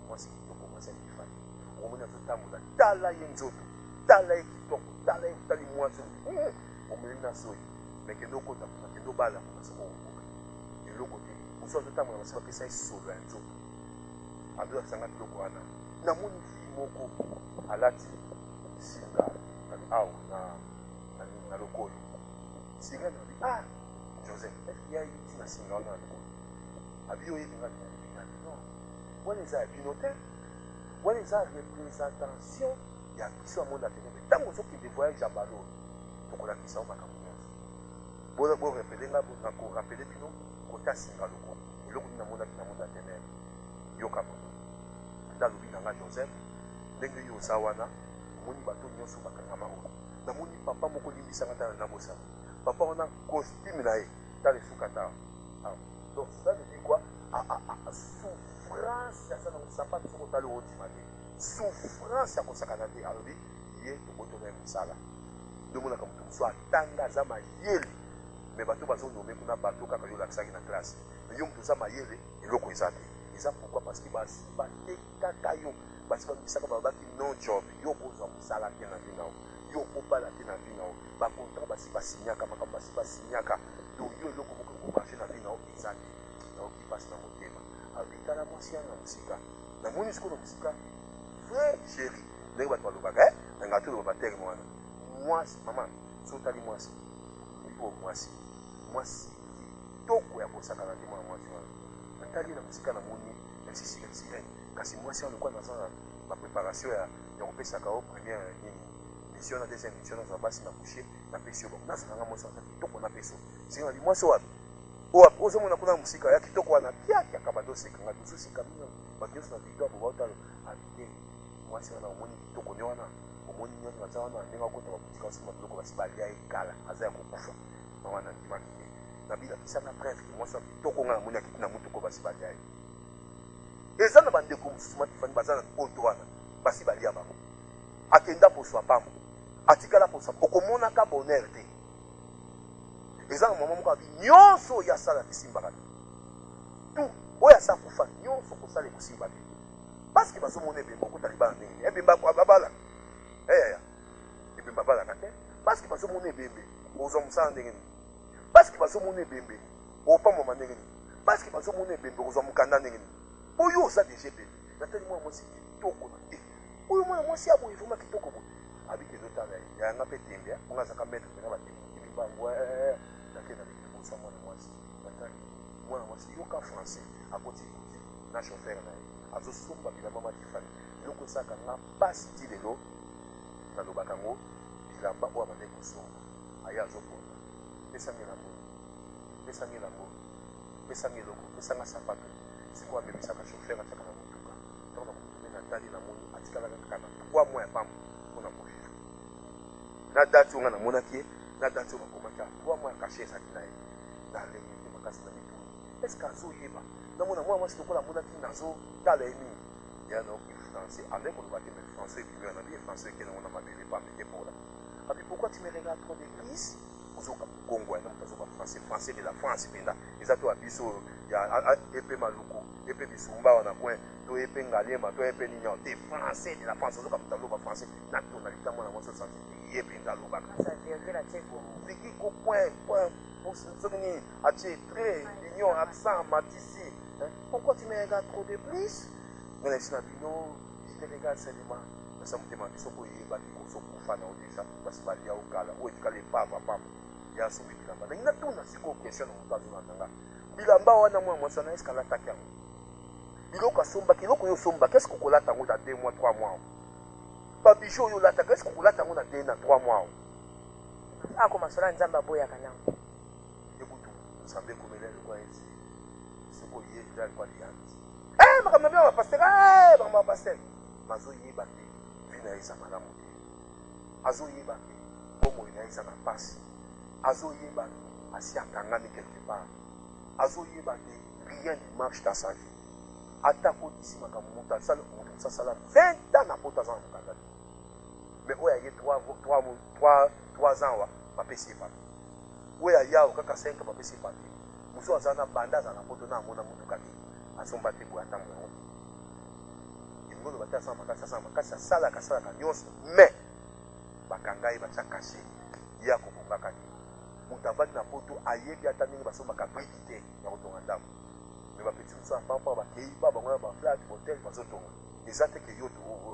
mwasi kitoko mwasi ya kifani okomoni azotambola tala ye nzoto tala ye kitoko tala ye tali mwasi omeli na soyi mekende okota kuna kende obala kuna soko okoka eloko te mosu azotambola basi bapesa ye solo ya nzoto azosanga biloko wana namoni fi moko alati singa awa na lokolo singa nabi Joseph eske ya iti na singa wana na lokolo abi oyebi nga non wana eza ya bino te wana eza représentation ya biso ya monde ya ténèbre ntango ozokende voyage ya balo tokolakisa o makambo nyonso borepele nga nakorapele bino kota singa lokolo eloko nini namonaki na monde ya ténèbre yoka mono ndalobi na nga Joseph ndenge yo oza wana omoni bato nyonso bakangama oyo namoni papa moko limbisanga tala na bosana papa wana costume na ye tala esuka ta donc ça veut dire quoi souffrance ya sa na mosapatu soko tala otima te souffrance ya kosakana te alobi ye tobotona ye mosala ndomonaka moto mosu atanga aza mayele me bato bazonome kuna bato kaka yo olakisaki na classe me yo moto oza mayele eloko eza te eza pourquoi parce que basi batekaka yo basi babisaka babaki non job yo kozwa mosala te na vi nao yo kobala te na vi nao bacontra basi basinyaka makambo basi basinyaka to yo eloko moko komarche na vi nao eza te naoki mpasi na motema abitala mwasi ya na mosika namoni sikoyo na mosika vrai chéri ndenge bato balobaka nanga to loba baterme wana mwasi mama sotali mwasi ifo mwasi kitoko ya kosakana te mwana mwasi wana natali na mosika namoni sisirene kasi mwasi wana kwa naza na bapreparation ya kopesaka o première mission na deuxième mission nazwa basi na coucher napesi yo nazalanga mwasi wana kitoko napeso singa di mwasi wapi owapi ozomona kuna mosika ya kitoko wana kiaka badosekanga tozosika bino bato nyonso na victoire bobaotalo abite mwasi wana omoni kitoko ne wana omoni nyonso baza wana ndenge akota babutika osima biloko basi balia ekala aza ya kokufa na wana ndimaki te nabilakisanga preuve mwasi wa kitoko nga namoni akiti na mutuko basi balia ye eza na bandeko mosusu matifani baza na poto wana basi balia bango akenda poswa pambo atikala poswa okomonaka bonheur te eza na mama moko abi nyonso oyo asala esimbaka te tu oyo asa kufa nyonso kosala ekosimba te parceke bazomona ebemba okota libala ndenge ebemba babala ebemba balaka te parceke bazomona ebembe ozwa mosala ndenge nini parceke bazomona ebembe opamwama ndenge nini parceke bazomona ebembe ozwa mokanda ndenge nini oyo oza deja ebembe natali mwana mwasi kitoko na te oyo mwana mwasi aboye vrima kitoko boye abikende otala yanga mpe tembe onga azaka maître pena batembe bango nakenda libosa mwana mwasi natali mwana mwasi yoka français akoti kuti na chauffeur na ye azosomba bilamba matifani eloko esaka nga mpasi ti lelo nalobaka ngo bilamba oyo abandai kosomba aye azopona pesanga elambo pesanga elambo pesanga eloko pesanga sapato sikoyo amemisaka chauffeur ataka na motuka ntango na motuka mpe natali namoni atikalaka kaka na 3 mois ya pambo mpona kovivre na dati oyo nga namonaki ye na dati oyo bakomaki 3 mois ya kashe ezali na ye nalenge te makasi na mituni eske azoyeba namona mwana mwasi lokola amonaki nazotala ye nini ya naoki français andai koloba te me français ebimi na biye français ekende ngo na mabele pameke mpola abi pourquoi tu me regardes trop de prise ozoka kongo ya moto azoba français de la france mpenza eza to ya biso ya epe maluku epe bisumba wana point to epe ngalema to epe ninyao te français de la france ozoka moto aloba français na tona lita mwana mwasi osanti ye mpenza alobaka viki ko point soki nini atie trait lignon accent matisi pourquoi tu me regardes trop de plus nga na esi na bino je te regarde seulement ça me demande ce qu'on y est bâti qu'on soit pour fan déjà parce que il y a au gala où est-ce qu'elle pas papa il y a ce bilamba na ina tuna siko question na mutazo na nanga bilamba wana moi ça na est-ce qu'elle attaque biloko somba kiloko yo somba qu'est-ce qu'on kolata ngo dans 2 mois 3 mois pas bijo yo lata qu'est-ce qu'on kolata ngo na 2 na 3 mois ah comme ça nzamba boya kana écoute semble comme elle est quoi ici ce qu'on y est déjà quoi lianzi eh makamna bien pasteur eh makamna pasteur mazo yeba te vina isa malamu te azo yeba te bomo ina isa na pasi azo yeba te asi akangami quelque part azo yeba te rien ne marche dans sa vie atako d'ici makambo moto asala moto asala 20 ans na poto aza na mokanda mais oyo aye 3 ans wa bapesi ye papier oyo ayao kaka 5 ans bapesi ye papier mosu aza na banda aza na poto na amona motuka te asomba te boya ntango yango ngono batasa makasi asalaka nyonso mais bakanga ye batya kashe ye akobongaka te moto avandi na poto ayebi ata ndenge basombaka briki te ya kotonga ndambo me bapeti mosu apampa bakei babango ya baflate hotel bazotonga eza te ke yo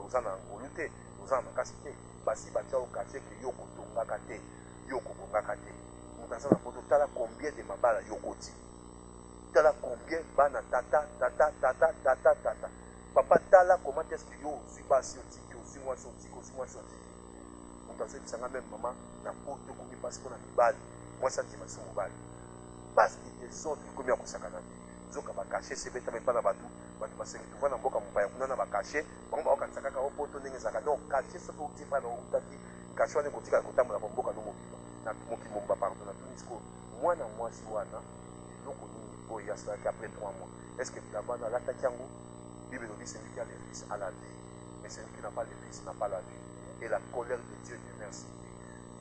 oza na ngolu te oza na makasi te basi batya okashe ke yo kotongaka te yo kobongaka te moto aza na poto tala combien de mabala yo koti tala combien bana tata papa tala comment est-ce que yo suis pas sorti aussi moi sorti on t'a dit ça même maman na poto komi parce qu'on a mibali moi ça dit maso mobali parce que les autres komi ya kosakana zoka ba cacher c'est beta même pas na batu parce que tu vois na mboka mopaya kuna na ba cacher bango ba okanisaka ka poto ndenge zaka donc cacher ce ko tipa na utaki cacher ne kotika kotambola ba mboka no mokima na mokimomba pardon na tunisko moi na mwasi wana loko ni boya ça après 3 mois est-ce que là-bas dans l'attaque yango Bible nous dit celui qui a les fils a la vie, mais celui qui n'a pas les fils n'a pas la vie. Et la colère de Dieu est merci.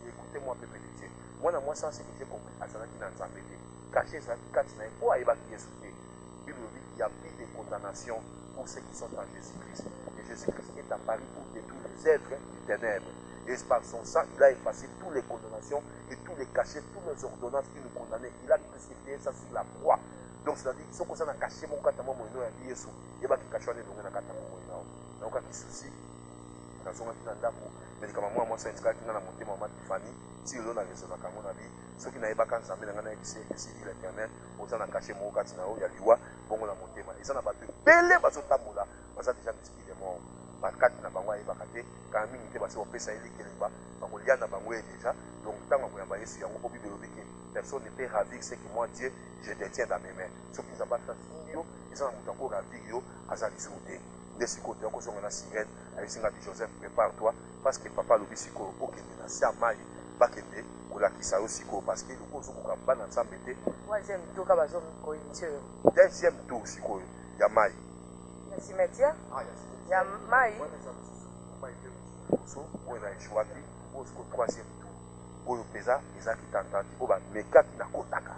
Écoutez-moi, peuple de Dieu. Moi, ça, c'est que j'ai compris. À ça, qui n'a pas été caché, ça, quand il n'a pas évacué ce qui est. Bible nous dit qu'il y a plus de condamnation pour ceux qui sont en Jésus-Christ. Et Jésus-Christ est apparu pour détruire les œuvres du ténèbre. Et par son sang, il a effacé toutes les condamnations et tous les cachets, toutes les ordonnances qui nous condamnaient. Il a crucifié ça sur la croix. Donc c'est-à-dire ce qu'on a caché mon kata mo no ya Yesu yeba ki kashwa ne donga na kata mo no na ka kisusi na zonga tina ndako mais kama moi ça indika kina na motema ma Tiffany si lo na rezo na kamo na bi ce qui na yeba kan zambe na na ebisi l'éternel oza na caché mo kata na o ya liwa bongo na motema eza na bato bele bazo tamola baza déjà l'esprit de mort bakati na bango yeba kate ka mingi te baso pesa ili kelemba bakolia na bango déjà donc tango ko yamba Yesu yango ko Bible lobiki personne ne peut ravir ce que moi Dieu je détiens dans mes mains. Ce qui nous a battu, ils ont encore ravir, Azali sauté. Des psychos, tu as encore une sirène, avec Singabi Joseph, prépare-toi, parce que papa le psycho, ok, il a si amaille, pas qu'il est, ou la qui s'est aussi, parce que le cause où on va ensemble. Troisième tour, Kabazon, deuxième tour, psycho, il y a maille. Il y a cimetière. Il y a maille. On a échoué, au troisième tour. Oyo pesa ezaki tantati oba mekaki na kotaka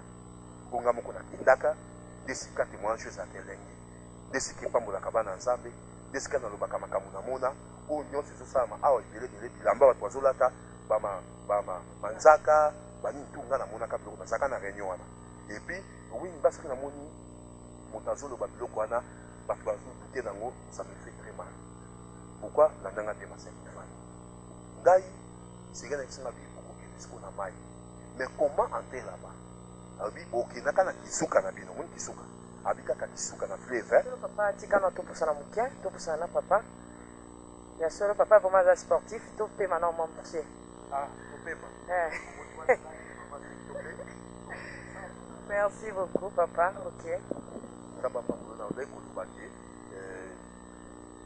bonga moko na kindaka desika témoignage za kelenge desika pambolaka bana nzambe desika na lobaka makambo na mona oyo nyonso ezosala awa ebele bilamba bato bazolata manzaka banini tunga na monaka biloko nazaka na réunion wana epuis owini basoki namoni moto azoloba biloko wana bato bazodute nango ça me fait très mal pourquoi na ndanga te masekifani ngai sika na kisinga qu'on a maille. Mais comment entrer là-bas? Abi ok naka na kisuka na bino mun kisuka abika ka kisuka na fleuve papa tika na to pour na mukia to pour na papa ya solo papa vraiment un sportif to pe maintenant mon monsieur ah to pe merci beaucoup papa ok ça papa on a le ko lubate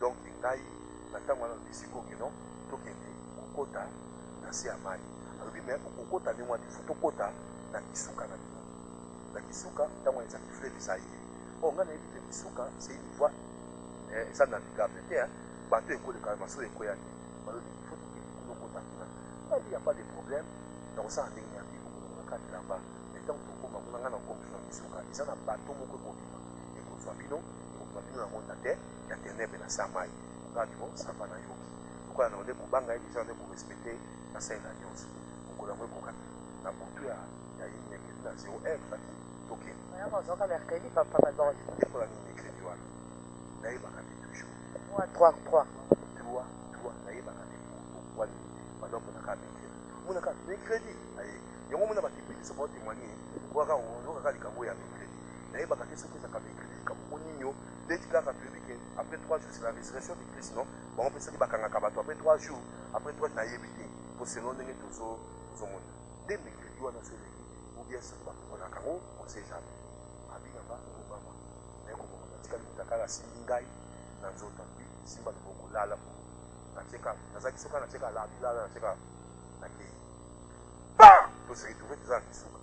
donc ngai na tango na bisiko kino to kende kokota na se amai alors mais kokota ni mwani futo kota na kisuka na bino na kisuka tango eza kifle bisayi on ngana ebite kisuka c'est une voie ça na navigable te bateau ekoleka maso ekoya te alors il faut que kota kuna il y a pas de problème donc ça ndenge ya bibo na kati là-bas mais tant que koma kuna ngana ko na kisuka eza na bateau moko ekobima ekozwa bino na monta te ya ténèbre na samai ngati bon ça va na yoki pourquoi na onde kubanga hivi ça onde ku respecter na sai na nyonso ngola mwe koka na butu ya yine kina 0 fati toke ya mazoka mercredi papa badon et pour la ligne crédit wana na iba ka toujours 3 3 3 nayebaka te pourquoi bandoko naka mercredi monaka mercredi yango mona batepelisa bao témoigner waka ozokaka likambo ya mercredi nayebaka te soki ezaka mercredi likambo nini neti kaka toyebi ke après 3 jours c'est la résurrection de Christ non bango mpe soki bakangaka bato après 3 jours après 3 nayebi te po selon ndenge tozomona nde mercredi wana seleki ou bien soki bakomonaka yango on sait jamais abingaka obama naye komomona tikali moto akala asimbi ngai na nzoto mpi simba loboko lala nacheka nazaki soka nacheka lala nacheka nakei ba tose retrouve toza na kisuka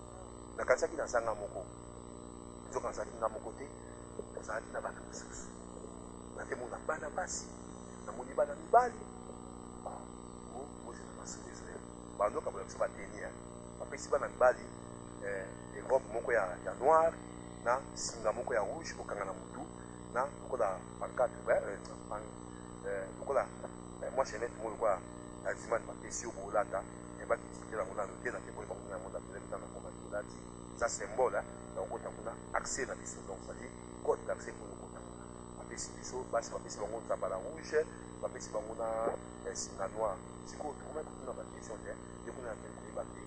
nakanisaki na zanga moko nzoka nazalaki nga moko te tozalaki na bato mosusu natemona bana basi namoni bana mibali mozela masusu israel bandoka bolakisa bateni bapesi bana mibali erobe moko ya noir na singa moko ya rouge kokanga na mutu na lokola pancarte lokola mwa chenete mo lokola azimani bapesi yo bolata ebakititela ngo nano te na te boyeba kuna yango ndapelekita na komani olati eza symbole ya kokota kuna accès na biso donc cetadire code d'accès pour kokota kuna bapesi biso basi bapesi bango nzambala rouge bapesi bango na singa noir sikoyo tokomaki kuna bakestion te nde kuna yapeli koyeba te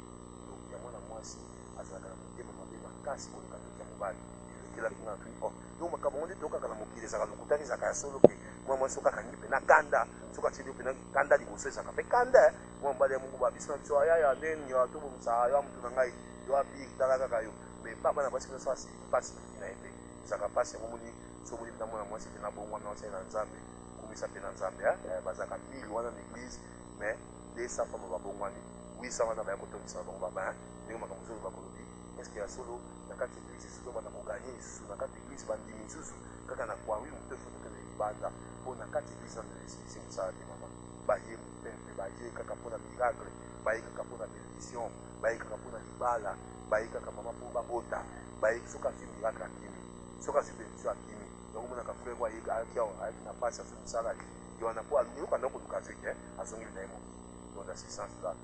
ya mwana mwasi azalaka na motema mabe makasi koleka toki ya mobali elekelaki nga tui yo makambo ngo nde tokaka na mokili ezalaka lokutaki ezalaka ya solo mpe mwa mwasi soki akangi mpe na kanda soki atili mpe na kanda liboso ezalaka mpe kanda mwa mobali ya mungu babiso na biso ayaya ndeni ya tobomisa yo mutu na ngai yo api tala kaka yo me baba na basi nyonso asi mpasi na ye mpe ezalaka mpasi yango moni so moni na mwana mwasi mpe na bongwami na wasali na nzambe komisa mpe na nzambe bazalaka 1000 wana na église mais 200 fama babongwani 800 wana baya kotongisa bango baba ndenge makambo solo bakolobi eske ya solo na kati ya église soki bana koganye lisusu na kati ya église bandimi lisusu kaka na kwawi moto efotokele libanda mpo na kati ya église na esilisi mosala te mama baye mopempe baye kaka mpona miracle baye kaka mpona bénédiction baye kaka mpona libala baye kaka mama mpo babota baye soki azwi miracle akimi soki azwi bénédiction akimi yango monaka frère oyo ayaki na pasi azwi mosala ye wana mpo aluki anda koluka azwi te azongeli na ye moki donc d'assistance là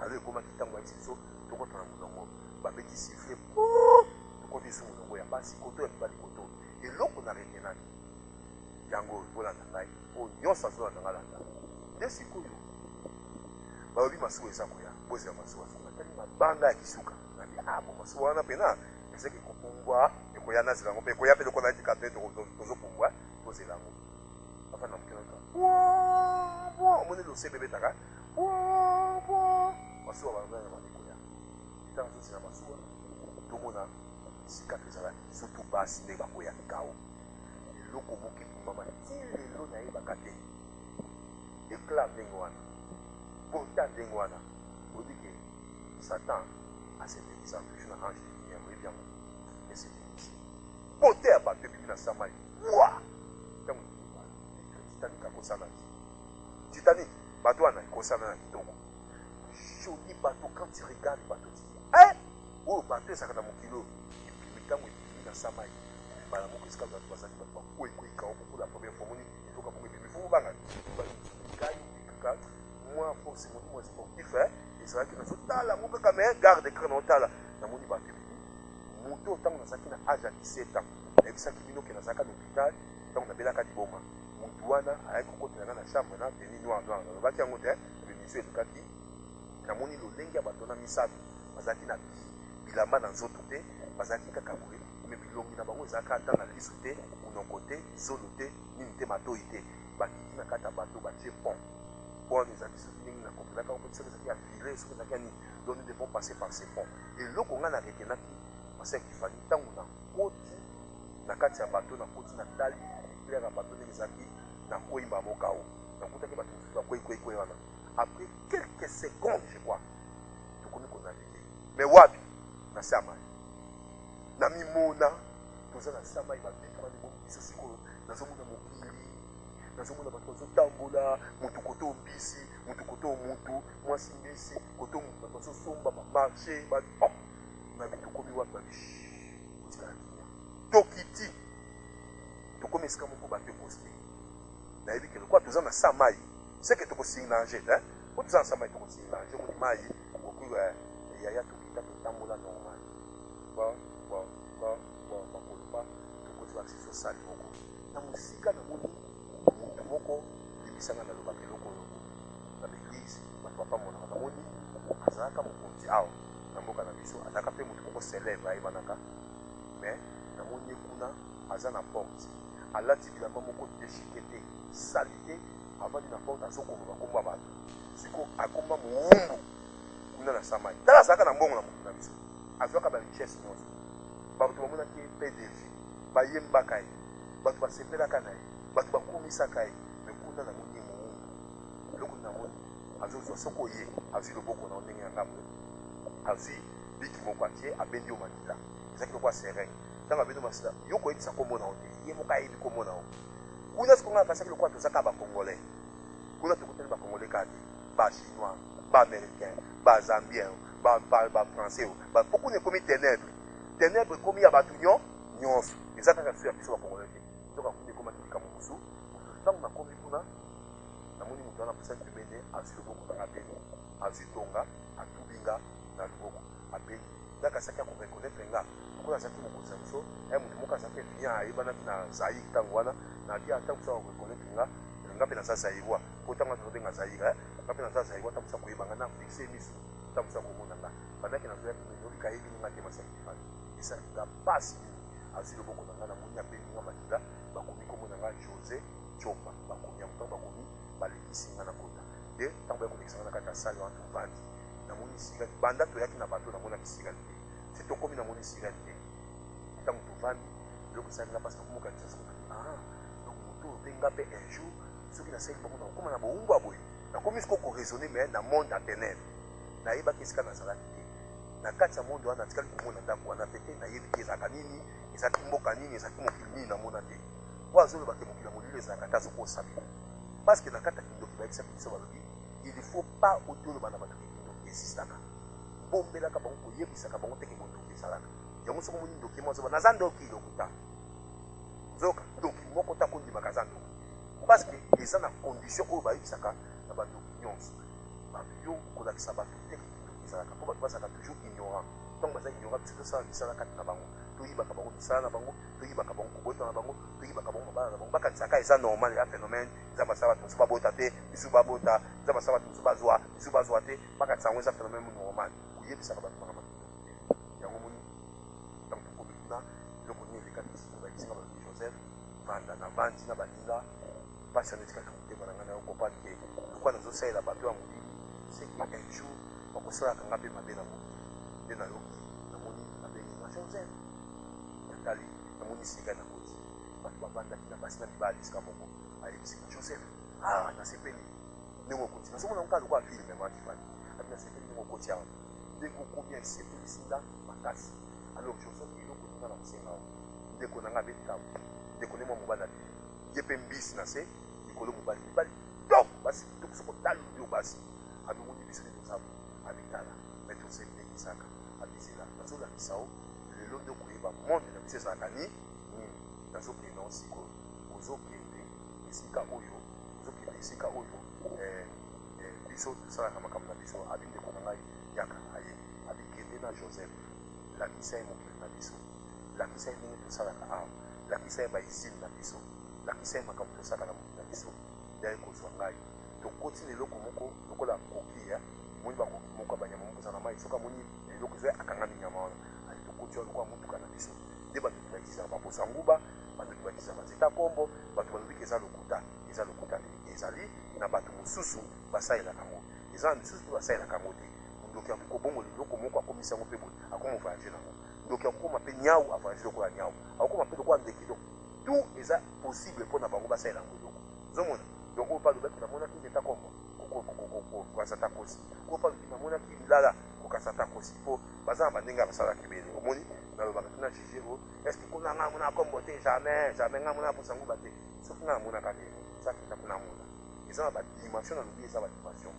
alo ekomaki ntango ayisi biso tokota na molongo babeti sifle tokoti su molongo ya basi koto ya mibali koto eloko na retenaki yango bolanda ngai oyo nyonso azolanda ngai landa nde sikoyo balobi masuwa eza koya bozela masuwa soka tali mabanga ya kisuka nabi bo masuwa wana mpena ezeki kopumbwa ekoya na zela yango mpe ekoya mpe loko na etika mpe tozopumbwa tozela yango afa na mokenaka omoni lose bebetaka masuwa balanda na bandekoya ntango tozela masuwa tomona sika tozalaki surtout basi nde bakoya kao eloko moki kumama ti lelo nayebaka te ekla ndenge wana bota ndenge wana oyebi ke satan asepelisa toujours na ange de lumière oyebi yango esepelisi bote ya bato ebibi na samai wa ntango titanic akosana titanic bato wana ekosana na kitoko joli bato quand tu regarde bato ti oyo bato ezalaka na mokilo epimi ntango epimi na samai mbala moko esika bato bazali bato bakoekoekaoko la première fois moni ezoka moko epimi fo bobanga ngai kaka mwa force moni mwa sportif ezalaki nazotala yango kaka me garde kaka naotala namoni bato epimi moto ntango nazalaki na age ya 17 ans nayebisaki bino ke nazalaka na hôpital ntango nabelaka liboma motu wana ayaki kokotelanga na chambre na teni noir nalobaki yango te bemission elekaki namoni lolenge ya bato na misato bazalaki na bilamba na nzoto te bazalaki kaka boye me bilongi na bango ezalaka ata na liso te monoko te zolo te nini te matoi te bakiti na kati ya bato batie pont pont ezalaki soki ndenge na kompelaka mpo soki ezalaki ya file soki ezalaki ya nini donc nous devons passer par ces ponts eloko nga na retenaki paseki ifali ntango na koti na kati ya bato na koti na tali claire ya bato ndenge ezalaki na koyimba mokao nakutaki bato mosusu bakoyi wana après quelques secondes je crois tokomi konavige mais wapi na samai na mimona toza na samai babeti bandeko biso sikoyo nazomona mokili nazomona bato bazotambola mutu koto mbisi mutu koto mutu mwasi mbisi koto bato bazosomba bamarché nabi tokomi wapi babi tokiti tokomi esika moko bato ekoste nayebi ke lokwa toza na samai seke tokosingange te po toza na samai tokosingange moni mai okoki yaya tokita totambola normal bakoloba tokoki bakisi osali moko na mosika na moni mutu moko ayebisanga na lobaka eloko oyo na l'église bato bapamona bakamoni azalaka mokonzi awa na mboka na biso azalaka mpe moto moko célèbre ayebanaka mais namoni ye kuna aza na porte alati bilamba moko déchike te sali te avandi na porte azokoma bakomba bato siko akomba mowumbu kuna na samai tala azalaka na mbongo na mokili na biso azwaka barichesse nyonso bato bamonaki ye pdg bayembaka ye bato basepelaka na ye bato bakumisaka ye me kuna namoni ye mowumbu eloko namoni azozwa soko ye azwi loboko na ndenge ya ngambo azwi biki moko atie abendi yo makila ezaki lokwa serein ntango abendi yo masila yo koyebisa komona o te ye moko ayebi komona o kuna sikonga kasaki lokwa tozaka bacongolais kuna tokutani bacongolais kaka te bachinois baaméricain bazambien bafrançais po kuna ekomi ténèbre ekomi ya bato nyonso eza kaka so ya biso bacongolais te soka kuna ekomaki likambo mosusu ntango nakomi kuna namoni moto wana posaki pemene azwi loboko nanga beni azwi tonga atubinga na loboko abeni ndaka asaki akorekonetre nga lokola azalaki mokonzi na biso moto moko azalaki bien ayebanaki na zaire ntango wana nabi ata mosa akorekonetre nga nga mpe naza zairwa po ntango azobenga zaire nga mpe naza zairwa ta mosa koyebanga na fixe miso ta mosa komona nga bandaki nazoyaki menolika yebi nga te masakifani esalika pasi nini azwi loboko na nga namoni abeni nga makila bakomi komona nga josé chomba bakomi yango ntango bakomi balekisi nga na kota de ntango bayakolekisa nga na kati ya sale wana tovandi namoni sirene banda toyaki na bato namonaki sirene te se tokomi namoni sirene te ntango tovandi eloko esali nga mpasi nakomokanisa soko donc moto obenga mpe un jour soki nasali bango nakokoma na bowumbu ya boye nakomi siko koraisonne mais na monde ya ténèbre nayebaki esika nazalaki te na kati ya monde wana natikali komona ndako wana pe te nayebi te ezalaka nini ezalaki mboka nini ezalaki mokili nini namona te po azolobaki mokili ya molili ezalaka te azokosabila parce que na kati ya kindoki bayebisaki biso balobi il faut pas otoloba na bato kindoki esisaka bombelaka bango koyebisaka bango teke mondoki ezalaka yango soko moni ndoki mo azoba naza ndoki lokuta zoka ndoki moko ta kondimaka aza ndoki parce que eza na condition oyo bayebisaka na bandoki nyonso yo kolakisa bato teke kindoki ezalaka mpo bato bazalaka toujours ignorant ntango baza ignorant biso tosala misala kati na bango toyibaka bango misala na bango toyibaka bango kobota na bango toyibaka bango mabala na bango bakanisaka eza normal ya phénomène eza basala bato mosusu babota te bisu babota eza basala bato mosusu bazwa bisu bazwa te bakanisa yango eza phénomène normal koyebisaka bato baka bato yango moni ntango tokomi kuna eloko nini elekaki biso bayebisinga balobi joseph vanda na vandi na baninga mpasi yana etikaka motema na ngai na yokopani te lokwa nazosalela bato ya molili seki un jour bakosalaka nga mpe mabe na moki nde nayoki namoni nabenginga joseph natali namoni sika na koti bato bavandaki na basi na mibali esika moko ayebisika joseph nasepeli ndenge okoti nazomona nkoka lokwa filme makifani abi nasepeli ndenge okoti awa ndenge okomi esepelisinga makasi alors joseph eloko ninga na kosenga awa ndeko nanga abetikamu ndeko nde mwa mobali na bino ye mpe mbisi na se likolo mobali top basi kitoko soko tala yo basi abimoni biso nde tozabu abitala me tosepekisaka abizela nazolakisa o lelo nde koyeba monde na biso ezalaka nini nazokende o sikoyo ozokende esika oyo biso tosalaka makambo na biso abi ndeko na ngai yaka aye abikende na joseph lakisa ye mokili na biso lakisa ye ndenge tosalaka awa lakisa ye baizine na biso lakisa ye makambo tosalaka na mokili na biso yaye kozwa ngai tokoti na eloko moko lokola koki moni bakoki moko ya banyama moko na mai soki amoni eloko ezo akangami nyama wana ali tokoti wana lokola motuka na biso nde bato tobakisaka baposa nguba bato tobakisaka nzeta kombo bato balobiki eza lokuta te ezali na bato mosusu basalelaka yango eza na misusu mpe basalelaka yango te ndoki akokobongola eloko moko akomisi yango mpe boye akoma voyage nango ndoki akokoma mpe nyau avoyage lokola nyau akokoma mpe lokola ndeke donc tout eza possible mpo na bango basalela yango eloko ozomona donc oyo palobaki namonaki nzeta kombo kokasa ta kosi oyo palobaki namonaki lilala kokasa ta kosi mpo baza na bandenge ya basalaka ebele omoni nalobaka tuna juge o estce kuna nga mona kombo te jamais nga mona posa nguba te soki nga namonaka te sakita kuna mona eza na badimension nalobi eza badimension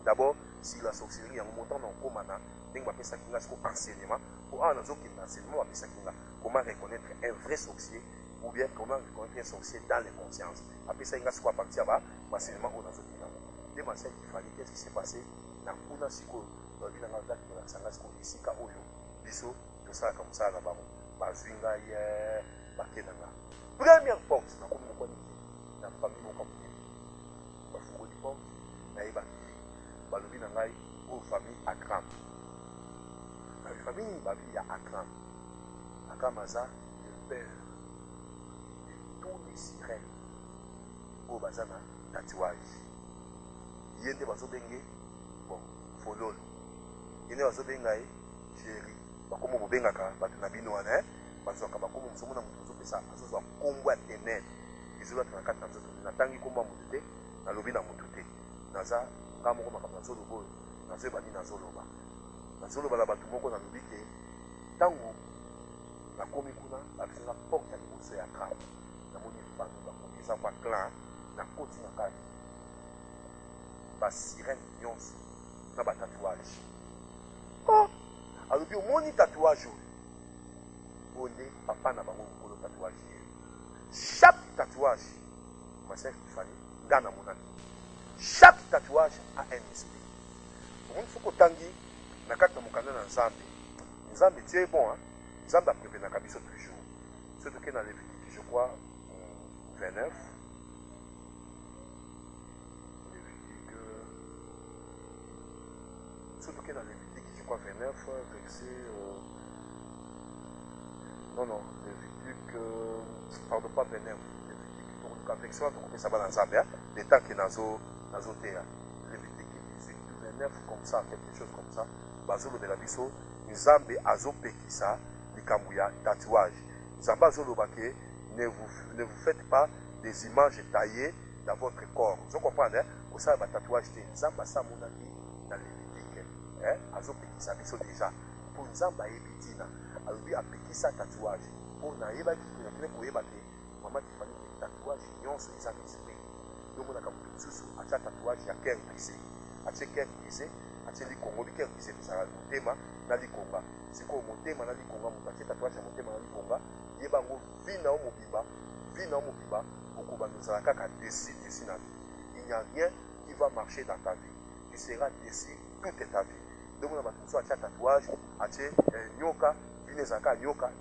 d'abord si la sorcellerie yango montant na okóma na ndenge bapesaki nga siko enseignement po awa nazokende enseignement bapesaki nga comment reconnaître un vrai sorcier ou bien comment reconnaître un sorcier dans les consciences apesaki nga siko à partir ya baenseignement oyo nazokende yango nde masaki ifali qu'est-ce qui s'est passé na kuna sikoyo lobi na nga daki kolakisa nga siko esika oyo biso tosalaka mosala na bango bazwi ngai bakenda nga première porte nakomi mokwani te na famille moko monene bafungoli porte nayebaki te balobi na ngai oyo famille Akram na famille babi ya Akram. Akram aza le père de tous les sirènes oyo baza na tatouage. Ye nde bazobenge bon fololo, ye nde bazobenga ye chéri, bakomo bobengaka bato na bino wana bazwaka bakomo mosomo na moto azopesa azozwa nkombo ya tenere ezolata na kati na nzoto. Natangi nkombo ya moto te, nalobi na moto te, naza nga moko makambo nazoloba oyo nazoyeba nini nazoloba na bato moko nalobi te. Ntango nakomi kuna babisinga porte ya liboso ya Akram, namoni bano bakomi eza kwa clan na koti na kati basirene nyonso na batatouage. alobi omoni tatouage oyo nde papa na bango mokolo tatouage ye. Chaque tatouage masef Tiffany nga na monaki, chaque tatouage a un esprit. Omoni soki otangi na kati na mokanda na Nzambe, Nzambe Dieu est bon, Nzambe aprevenaka biso toujours. Soki tokei na Lévitique, je crois 29, surtout que dans Lévitique, je crois 29, verset... non, Lévitique... pardon, pas 29. Lévitique, donc, verset, on peut savoir dans Zambia, les temps qui nazo terre. Lévitique 18, 29, comme ça, quelque chose comme ça. Bazolo de la biso, Nzambe azo pekisa, likambuya, tatouage. Nzambe azolo bake, ne vous faites pas des images taillées dans votre corps. Vous comprenez, hein? Pour ça, le tatouage, Nzambe sa monaki dans Lévitique. Azopekisa biso déjà pour Nzamba yebitina alobi apekisa tatouage pour na yeba ki na kile koyeba te mama Tiffany tatouage nyonso eza esprit. Donc on a comme susu acha tatouage ya cœur brisé, acha cœur brisé, acha likongo li cœur brisé ça motema na likonga siko motema na likonga mutache tatouage ya motema na likonga yeba ngo vina o mobiba okoba nozala kaka décis na vie. Il n'y a rien qui va marcher dans ta vie. Tu seras décis toute ta vie. Donc on a besoin de tatouage, ache nyoka, vinezaka nyoka.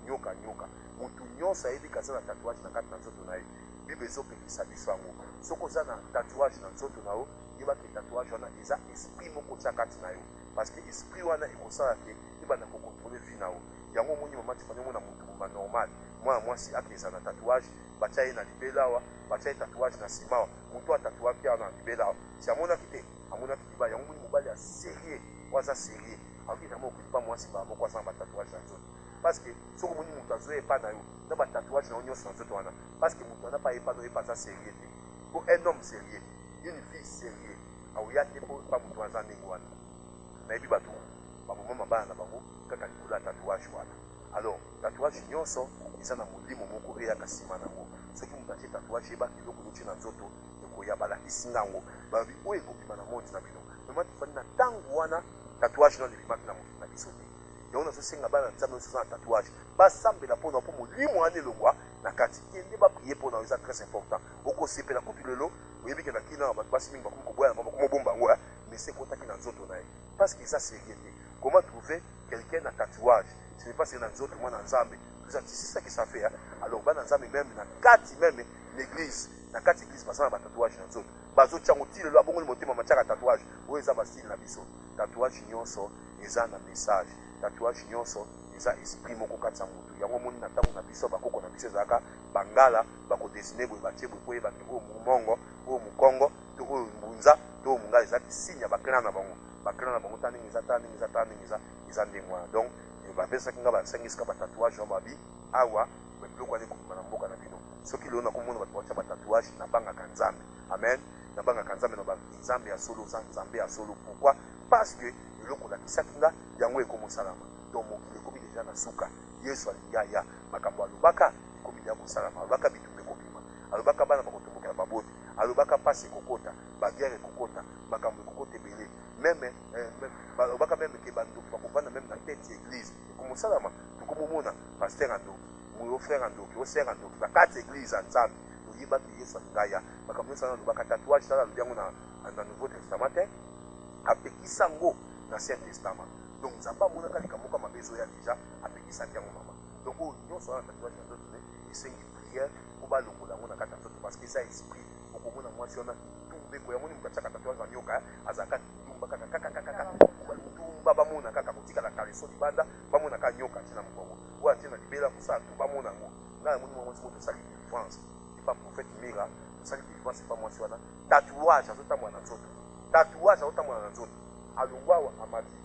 Mutu nyonso ayebi kaza na tatouage na kati na nzoto na ye. Bible ezopekisa biso yango. Soki oza na tatouage na nzoto na yo, yeba ke tatouage wana eza esprit moko tia kati na yo. Parce que esprit wana ekosala te yeba na kokontrole vie na yo. Yango moni mama Tiffany mona mutu moma normal. Mwana mwasi akeza na tatouage, batia ye na libela awa, batia ye tatouage na sima awa. Mutu atatouage ya na libela awa. Si amonaki te, amonaki liba yango moni mobali ya sérieux. Waza sérieux alors que moi pas moi si ba moko sans ba tatouage na nzoto parce que soko moni mutu azoye pa na yo na ba tatouage na onyo na nzoto wana parce que mutu na pas pas no pas ça sérieux te pour un homme sérieux une fille sérieux au ya te pour pas mutu aza ndenge wana na yebi bato ba mama bana na bango kaka likula tatouage wana. Alors tatouage nyonso eza na molimo moko eya kasima nango soki mutu atie tatouage eba kiloko noti na nzoto ekoya balakisi ngango babi oyo ekobima na monde na bino mama Tiffany na tango wana tatouage non limaki na moto na biso te. Yango nazosenga bana nzambe nyonso na tatouage basambela mpona mpo molimo wana elongwa na kati kende baprie mpona eza très important. Okosepela kutu lelo oyebi ke na kina na bato basi mingi bakomi koboya na bakomi kobomba yango mais se ekotaki na nzoto na ye parce que eza sérieux te. Comment trouver quelqu'un na tatouage? Ce n'est pas c'est na nzoto mwana nzambe. C'est ça qui ça fait. Alors bana nzambe même na kati même l'église na kati église basana ba tatouage na nzoto bazo tyango ti lelo abongoli motema matiaka tatouage oyo eza basili na biso. Tatouage nyonso eza na message, tatouage nyonso eza esprit moko kati ya motu. Yango moni na ntango na biso bakoko na biso ezalaka bangala bakodesine boye batie boye po yebaki oyo mongongo oyo mokongo to oyo mbunza to oyo mongala ezalaki signe ya baklan na bango. Baklan na bango ta ndenge eza ndenge wana. Donc bapesaki nga basangisika batatouage wana babi awa biloko wana ekobima na mboka na bino. Soki lelo nakomona bato batya batatouage nabangaka Nzambe. Amen. Nabangaka Nzambe na Nzambe ya solo za Nzambe ya solo. Pourquoi? Parce que eloko olakisaki nga yango ekomosalama. Donc mokili ekomi deja na suka. Yesu alingi ya makambo alobaka ekomi deja kosalama. Alobaka bitumba ekobima. Alobaka bana bakotombokela baboti. Alobaka pasi ekokota, baguerre ekokota, makambo ekokota ebele. Même alobaka même ke bandoki bakovanda même na tête ya église ekomosalama. Tokomomona pasteur andoki, moyo frère andoki, o sœur andoki, bakati église ya Nzambe. Oyebaki Yesu alingi ya makambo nyonso wana alobaka tatouage tala alobi yango na Nouveau Testament te apekisa ngo na Ancien Testament. Donc Nzambe amonaka likambo moko mabezo ya déjà apekisaki yango mama. Donc oyo nyonso wana tatouage na nzoto esengi prière po balongola yango na kati ya nzoto parce que eza esprit okomona mwasi wana lobeko ya moni mukachaka tatouage na nyoka azaka tumba kaka tumba bamona kaka kotika la kaleso libanda bamona ka nyoka tina mukongo wa tina libela kusa tu bamona ngo na moni mwa mwa to sali délivrance c'est pas prophète mira sali délivrance c'est pas moi wana tatouage azota mwana nzoto tatouage azota mwana nzoto alungwa amati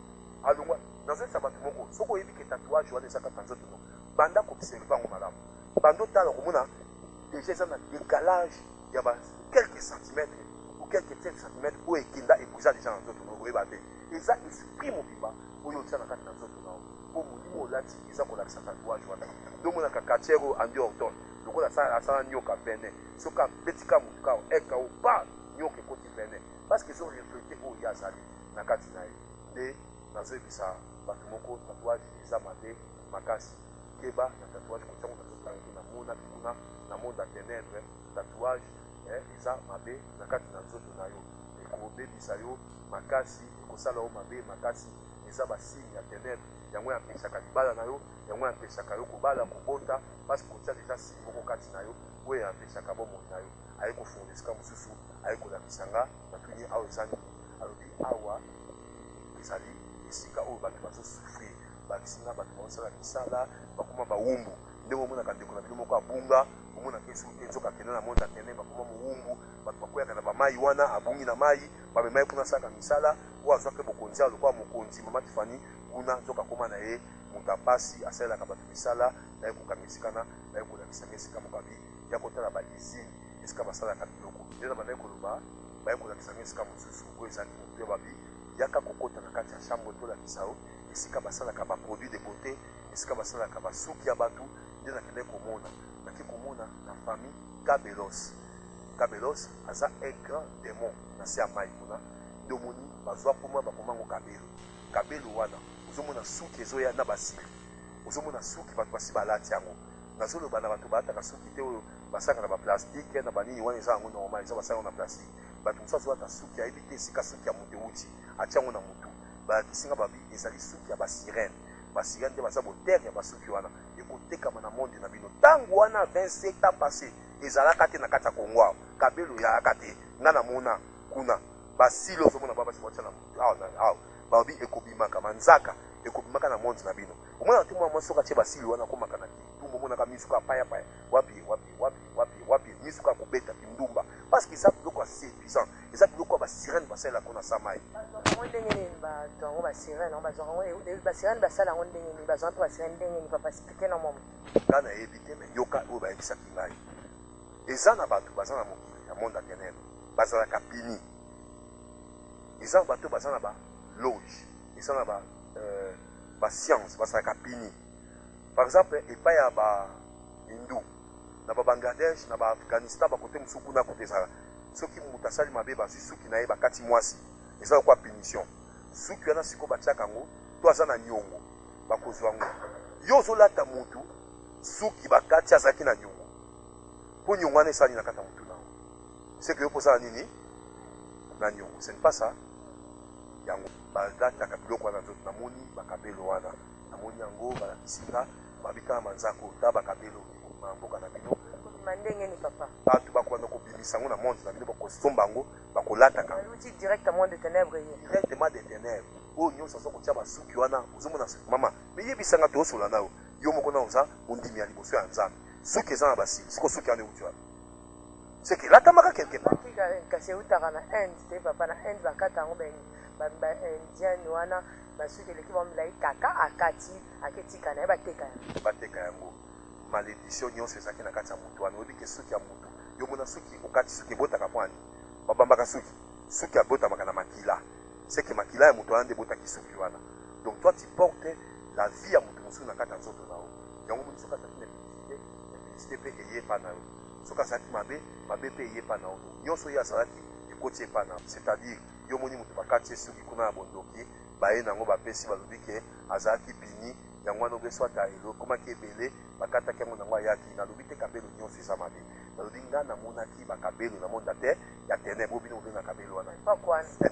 alungwa nazo sabatu moko soko yebi ke tatouage wana saka nzoto no banda ko observer ngo malamu bando tala komona déjà ça na décalage il y a quelques centimètres ou quelques centimètres où ekinda ekuza déjà na nzoto no oyeba te eza esprit mobimba oyo tia na kati na nzoto nao po molimo olati eza kolakisa tatouage wana ndomona kakatiero andi ordon lokola asala nyoka pene soki abetika motu kao eka o pa nyoka ekoti pene parce que ezo reflete oyo ye azali na kati na ye nde nazoyebisa bato moko tatouage eza mabe makasi keba na tatouage kotiango na nzoto yango namona kuna na monde ya ténèbre tatouage eza mabe na kati na nzoto na yo ekobebisa yo makasi ekosala yo mabe makasi eza basigne ya ténèbre yango yapesaka libala na yo yango yapesaka yo kobala kobota parce que kotia deja signe moko kati na yo oyo yapesaka bomoi na yo aye kofunga esika mosusu aye kolakisanga natuni awa eza nini alobi awa ezali esika oyo bato bazosouffrir bakisinga bato bazosala misala bakoma bawumbu ndenge omonaka ndeko na bino moko abunga omonaka esuki nzoka akende na monde akende bakoma mowumbu bato bakweyaka na bamai wana abungi na mai bamemai kuna asalaka misala oyo azwaki bokonzi alokola mokonzi mama tifani kuna nzoka akoma na ye moto apasi asalelaka bato misala naye kokamisikana naye kolakisanga esika moko abi ya kotala baizine esika basalaka biloko nde na bandaye koloba baye kolakisanga esika mosusu oyo ezalaki motu ya babi yaka kokota na kati ya chambre tolakisa yo esika basalaka baproduit de beauté esika basalaka basuki ya bato nde nakende komona naki komona na famille kabelos aza un grand démon na se ya mai kuna nde omoni bazwa mpoma bakomango kabelo wana ozomona suki ezoya na basili ozomona suki bato basi balati yango nazoloba na bato balataka suki te oyo basalaka na baplastike na banini wana eza yango normal eza basalaka na plastike bato mosusu azolata suki ayebi te esika suki ya moto euti atia yango na motu balakisinga babi ezali suki ya basirene basirene nde baza botere ya basuki wana ekotekama na monde na bino ntango wana 27 ans passé ezalaka te na kati ya kongo awa kabelo eyalaka te nga na mona kuna basili ozomona babasi batia na motu awa babi ekobimaka manzaka ekobimaka na monde na bino omona te mwa soki atie basili wana akomaka na kitumba omonaka misuka apayapaya wapi misuka akobeta kindumba parce que eza biloko ya séduisant eza biloko ya basirene basalelaka na samai ndenge nini bato yango basirene basirene basala yango ndenge nini bazwa mpe basirene ndenge nini papa explike na momo nga nayebi te me yoka oyo bayebisaki ngai eza na bato baza na mokili ya monde ya ténèbre bazalaka pini eza na bato baza na baloge eza na bascience bazalaka pini par exemple epai ya bahindu na babangladesh na baafghanistan bakote mosusu kuna kote ezala soki moto asali mabe bazwi suki na ye bakati mwasi eza lokwa punition suki wana sikoyo batiaka yango to aza na niongo bakozwa yango yo ozolata motu suki bakati azalaki na niongo mpo niongo wana esali na kati ya motu nango seke yo kozala nini na niongo ce n'est pas ça yango balataka biloko wana nzoto namoni bakabelo wana namoni yango balakisinga babikana manzako ta bakabelo na mboka na bino ndenge ni papa bato bakoanda kobimisa yango na monde na bino bakosomba yango bakolataka outil directement de ténèbres directement de ténèbres oyo nyonso aza kotia basuki wana ozomona mama meyebisanga toyosola na yo yo moko na oza mondimi ya liboso ya nzambe suki eza na basili siko suki wana euti wana seke elatamaka quelque part kasi eutaka na inde te papa na inde bakata yango baindienne wana basuki eleki bamilai kaka akati aketika na ye bateka yango malédiction nyonso ezalaki na kati ya motu wana oyebi ke suki ya motu yo mona suki okati suki ebotaka pwani babambaka suki abotamaka na makila seke makila ya motu wana nde ebotaki suki wana donc toi tu portes la vie ya motu mosusu na kati ya nzoto na yo yango moni soki azalaki na félicité mpe eye epa na yo soki azalaki mabe mpe eye epa na yo nyonso ye azalaki ekoti epa na yo c'est-à-dire yo moni motu bakati ye suki kuna ya bondoki baye nango bapesi balobi ke azalaki pini yango wana obeso ata elokomaki ebele bakataki yango nango ayaki nalobi te kabelo nyonso eza mabe nalobi nga namonaki bakabelo na monde te ya ténèbre obino obenga kabelo wana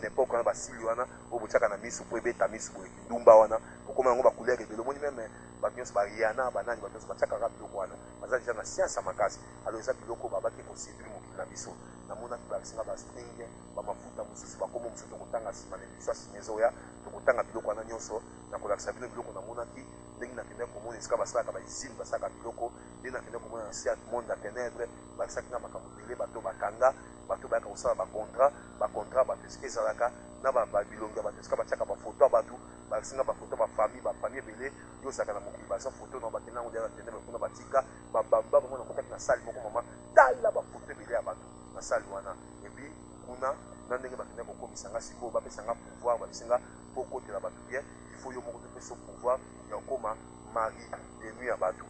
époque wana basili wana oyo botiaka na misu mpo ebeta misu boye kindumba wana okoma yango bacouleur ebele omoni meme bato nyonso bariana banani bato nyonso batiaka kaka biloko wana baza deja na science ya makasi alors eza biloko babaki koséduire mokili na biso namonaki balakisinga bastring bamafuta mosusu bakomo mosusu tokotanga nsima na émission ya sinezo oya tokotanga biloko wana nyonso na kolakisa bino biloko namonaki ndenge nakendeki komona esika basalaka baizine basalaka biloko ndenge nakendeki komona na siat monde ya ténèbre balakisaki nga makambo ebele bato bakanga bato bayaka kosala bacontrat bato esika ezalaka na babilongi ya bato esika batiaka bafoto ya bato balakisinga bafoto bafamille ebele yo ozalaka na mokili baza foto na bakenda yango deya na ténèbre kuna batika babamba bango nakotaki na sali moko mama tala bafoto ebele ya bato na sali wana epuis kuna na ndenge bakendeki kokomisanga sikoyo bapesanga pouvoir bapesinga mpo kotela bato bien il faut yo moko topesa pouvoir ya kokoma mari de nuit ya bato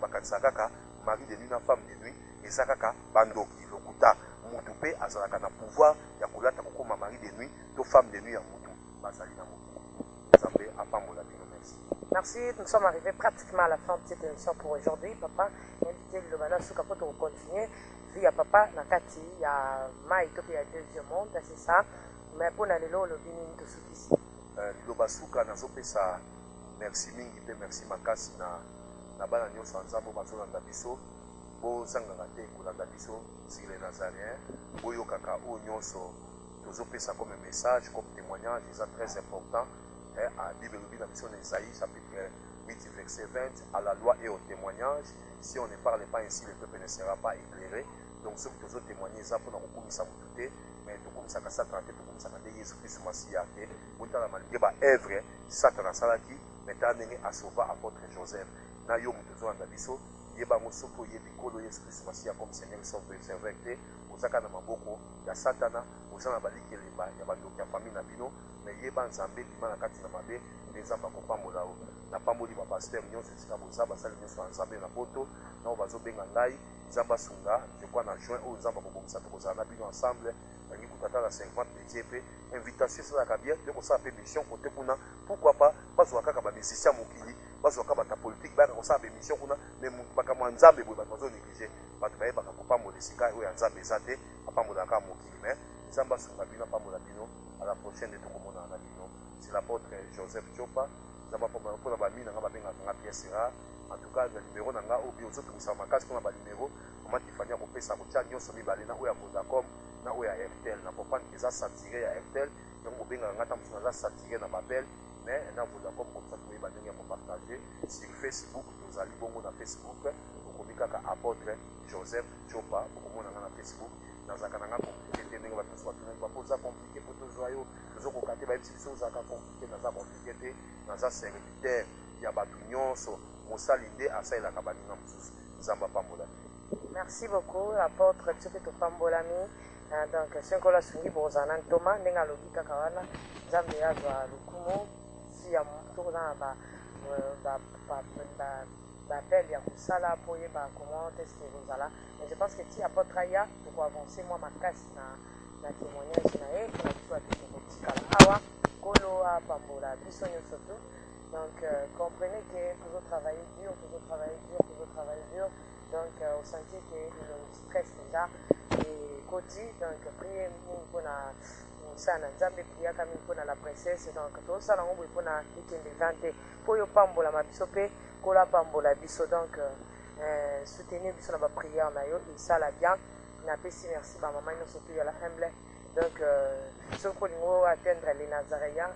bakanisaka kaka mari de nuit na femme de nuit eza kaka bandoki lokuta mutu mpe azalaka na pouvoir ya kolata kokoma mari de nuit to femme de nuit ya mutu bazali na motu nzambe apambola bino. Merci. Merci, nous sommes arrivés pratiquement à la fin de cette émission pour aujourd'hui. Papa, invité le Bana Souka pour continuer. Vu à papa, Nakati, il y a Maïto, il y a deuxième monde, c'est ça. Mais pour aller là, le Bini, tout ce qui est. Le Basuka, Nazopesa, merci mingi, merci makasi na bana nyonso nzambo bazolanda biso. Bo zangaka te kolanda biso sur les Nazaréens. Boyo kaka o nyonso tozopesa comme message, comme témoignage, c'est très important. À Bible dans mission d'Ésaïe, chapitre 8, verset 20, à la loi et au témoignage. Si on ne parle pas ainsi, le peuple ne sera pas éclairé. Donc, ceux qui ont témoigné, ça pour nous ça vous douter, mais tout comme ça, ça traité, tout comme ça, Jésus Christ Massia, vous avez malgré ma œuvre, Satan Salaki, mais tu as à sauver apôtre Joseph. Na yo mutuzo andabiso, yeba mosopo yebi kolo Yesu Christ Massia comme Seigneur sauveur serviteur, ozaka na maboko ya Satana, ozana baliki leba ya bandoki ya famille na bino. Mais yeba nzambe bima na kati na mabe nzamba kopambola o na pamboli ba pasteur nyonso sika boza basali nyonso nzambe na poto na bazobenga ngai nzamba sunga je crois na juin o nzamba kobomisa tokozala na bino ensemble bangi kutata la 50 métier pe invitation ça la bien de ko sa pe mission côté kuna pourquoi pas bazwa kaka ba musicien mokili bazwa kaka ba politique ba ko sa pe mission kuna mais bakama nzambe bo bazo négliger bato baye baka kopambola sika o ya nzambe zate apambola ka mokili mais nzamba sunga bino apambola bino. À la prochaine de tout le monde en Abino. C'est l'apôtre Joseph Chopa. Nous avons pour la mine, nous avons pièce rare. En tout cas, le numéro n'a pas oublié aux autres qui sont en casse pour le numéro. Comment il fallait qu'on sa route, nous sommes allés à Vodacom, na oya RTL. N'a pas qu'ils a satiré à RTL. Donc, on a satiré dans Babel. Mais dans Vodacom, comme ça, vous pouvez partager. Sur Facebook, nous allons bon dans Facebook. Vous pouvez apôtre Joseph Chopa. Vous pouvez dans Facebook. Dans un canal compliqué, vous poser compliqué pour tous joyeux. Nous avons compliqué dans un compliqué, dans un serviteur. Il y a batunion, Mosalinde, Asa la Kabanina, Zamba Pambola. Merci beaucoup, l'apôtre Tsopeto Pambolami. Donc, c'est un collègue Sungi Bozanan Thomas, Nenga Logika Kawana, Zambia, Lukumo, si à mon tour dans l'appel, il y a Kusala, Poye, comment est-ce que vous allez. Mais je pense que si apôtre Aya, pour avancer, moi, ma casse, na témoignage, na pour la petit Awa, Kolo, Pambola, Bissonio surtout. Donc, comprenez que toujours travailler dur, toujours travailler dur. Donc, au sentier que le stress déjà et côté, donc, priez pour la Nzambe, priez pour la princesse. Donc, tout ça, on pour la week-end de vente. Pour yo pambola ma bisope, kola pambola biso. Donc, soutenir biso na prière na yo, et ça la bien. Na pesi merci ba maman nous surtout ya la humble. Donc, ce qu'on va atteindre les Nazaréens,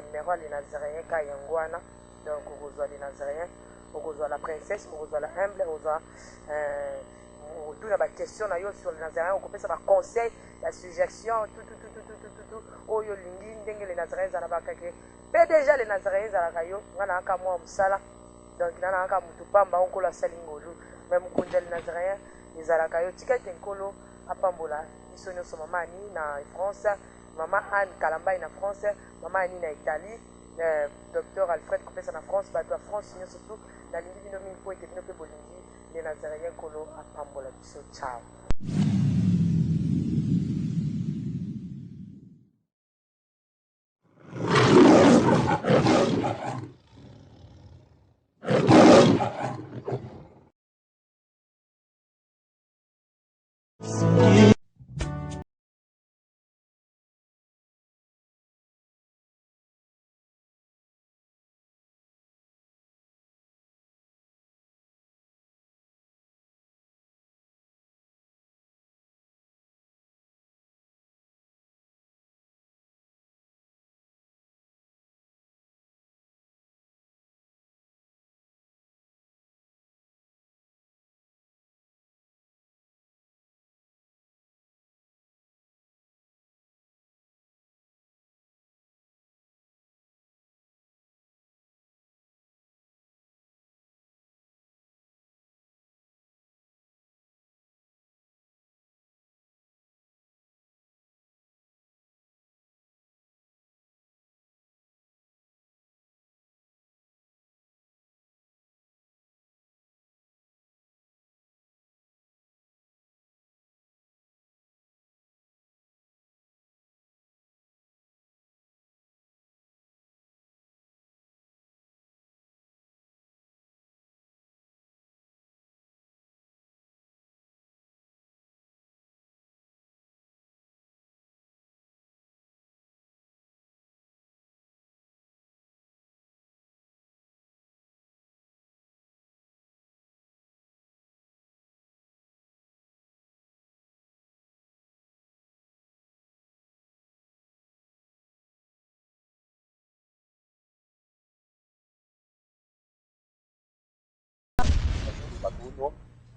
numéro les Nazaréens Kayangwana. Donc, on reçoit les Nazaréens. On reçoit la princesse, on reçoit la humble, on reçoit tout la question sur les Nazaréens, on commence à conseil, la suggestion, tout. Oh, yo lingi, ndenge les Nazaréens à la bakake. Mais déjà les Nazaréens à la kayo, on a un kamoa musala. Donc, on a un kamoa mutupamba, on colle la salingolo. Même quand les Nazaréens, les à la kayo, tika tenkolo, à Pambola. Ils sont sur maman Annie en France, maman Anne Kalamba en France, maman Annie en Italie. Docteur Alfred Kopes en France, bateau à France, surtout la ligne de Nomi pour être développé Bolivie, les Nazaréens Kolo à Pambola. Ciao.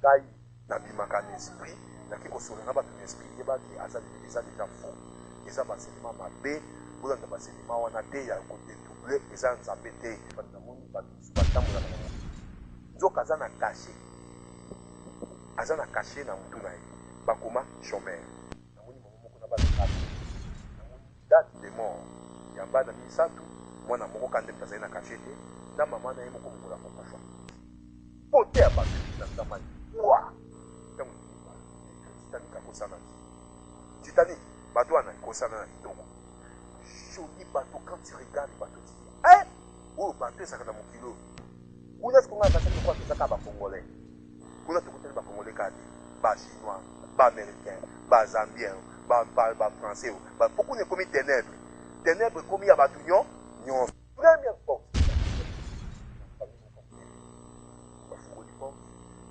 ngai nabimaka na esprit naki kosola na bato na esprit yebaki eza deja faux eza basenema mabe bolanda basenema wana te ya kodetouble eza nzambe te namoni bato mosusu batambolaka na motu nzoka aza na kashe na mutu na ye bakoma chômeur namoni mama moko na bana kati namoni date de mort ya bana misatu mwana moko kande moto azali na kashe te na mama na ye moko mokola kokufa pote ya bato na nzamai wa ntango titanic akosana titanic bato wana ekosana na kitoko joli bato quand tu regardes bato ti oyo bato ezalaka na mokilo kuna sikonga basaki lokwa tozaka bacongolais kuna tokoteli bacongolais kati bachinois baaméricain bazambien bafrançais pokuna ekomi ténèbre ekomi ya bato nyonso première fois bafungoli porte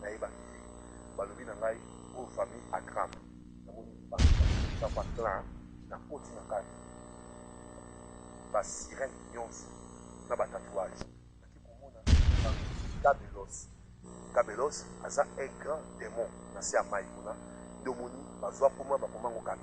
nayebaki te balobi na ngai oyo famille akram namoni baclan na koti na kati basirene nyonso na batatouage naki komona kabelos aza un grand démon na se ya mai kuna ndomoni bazwa pomoi bakomango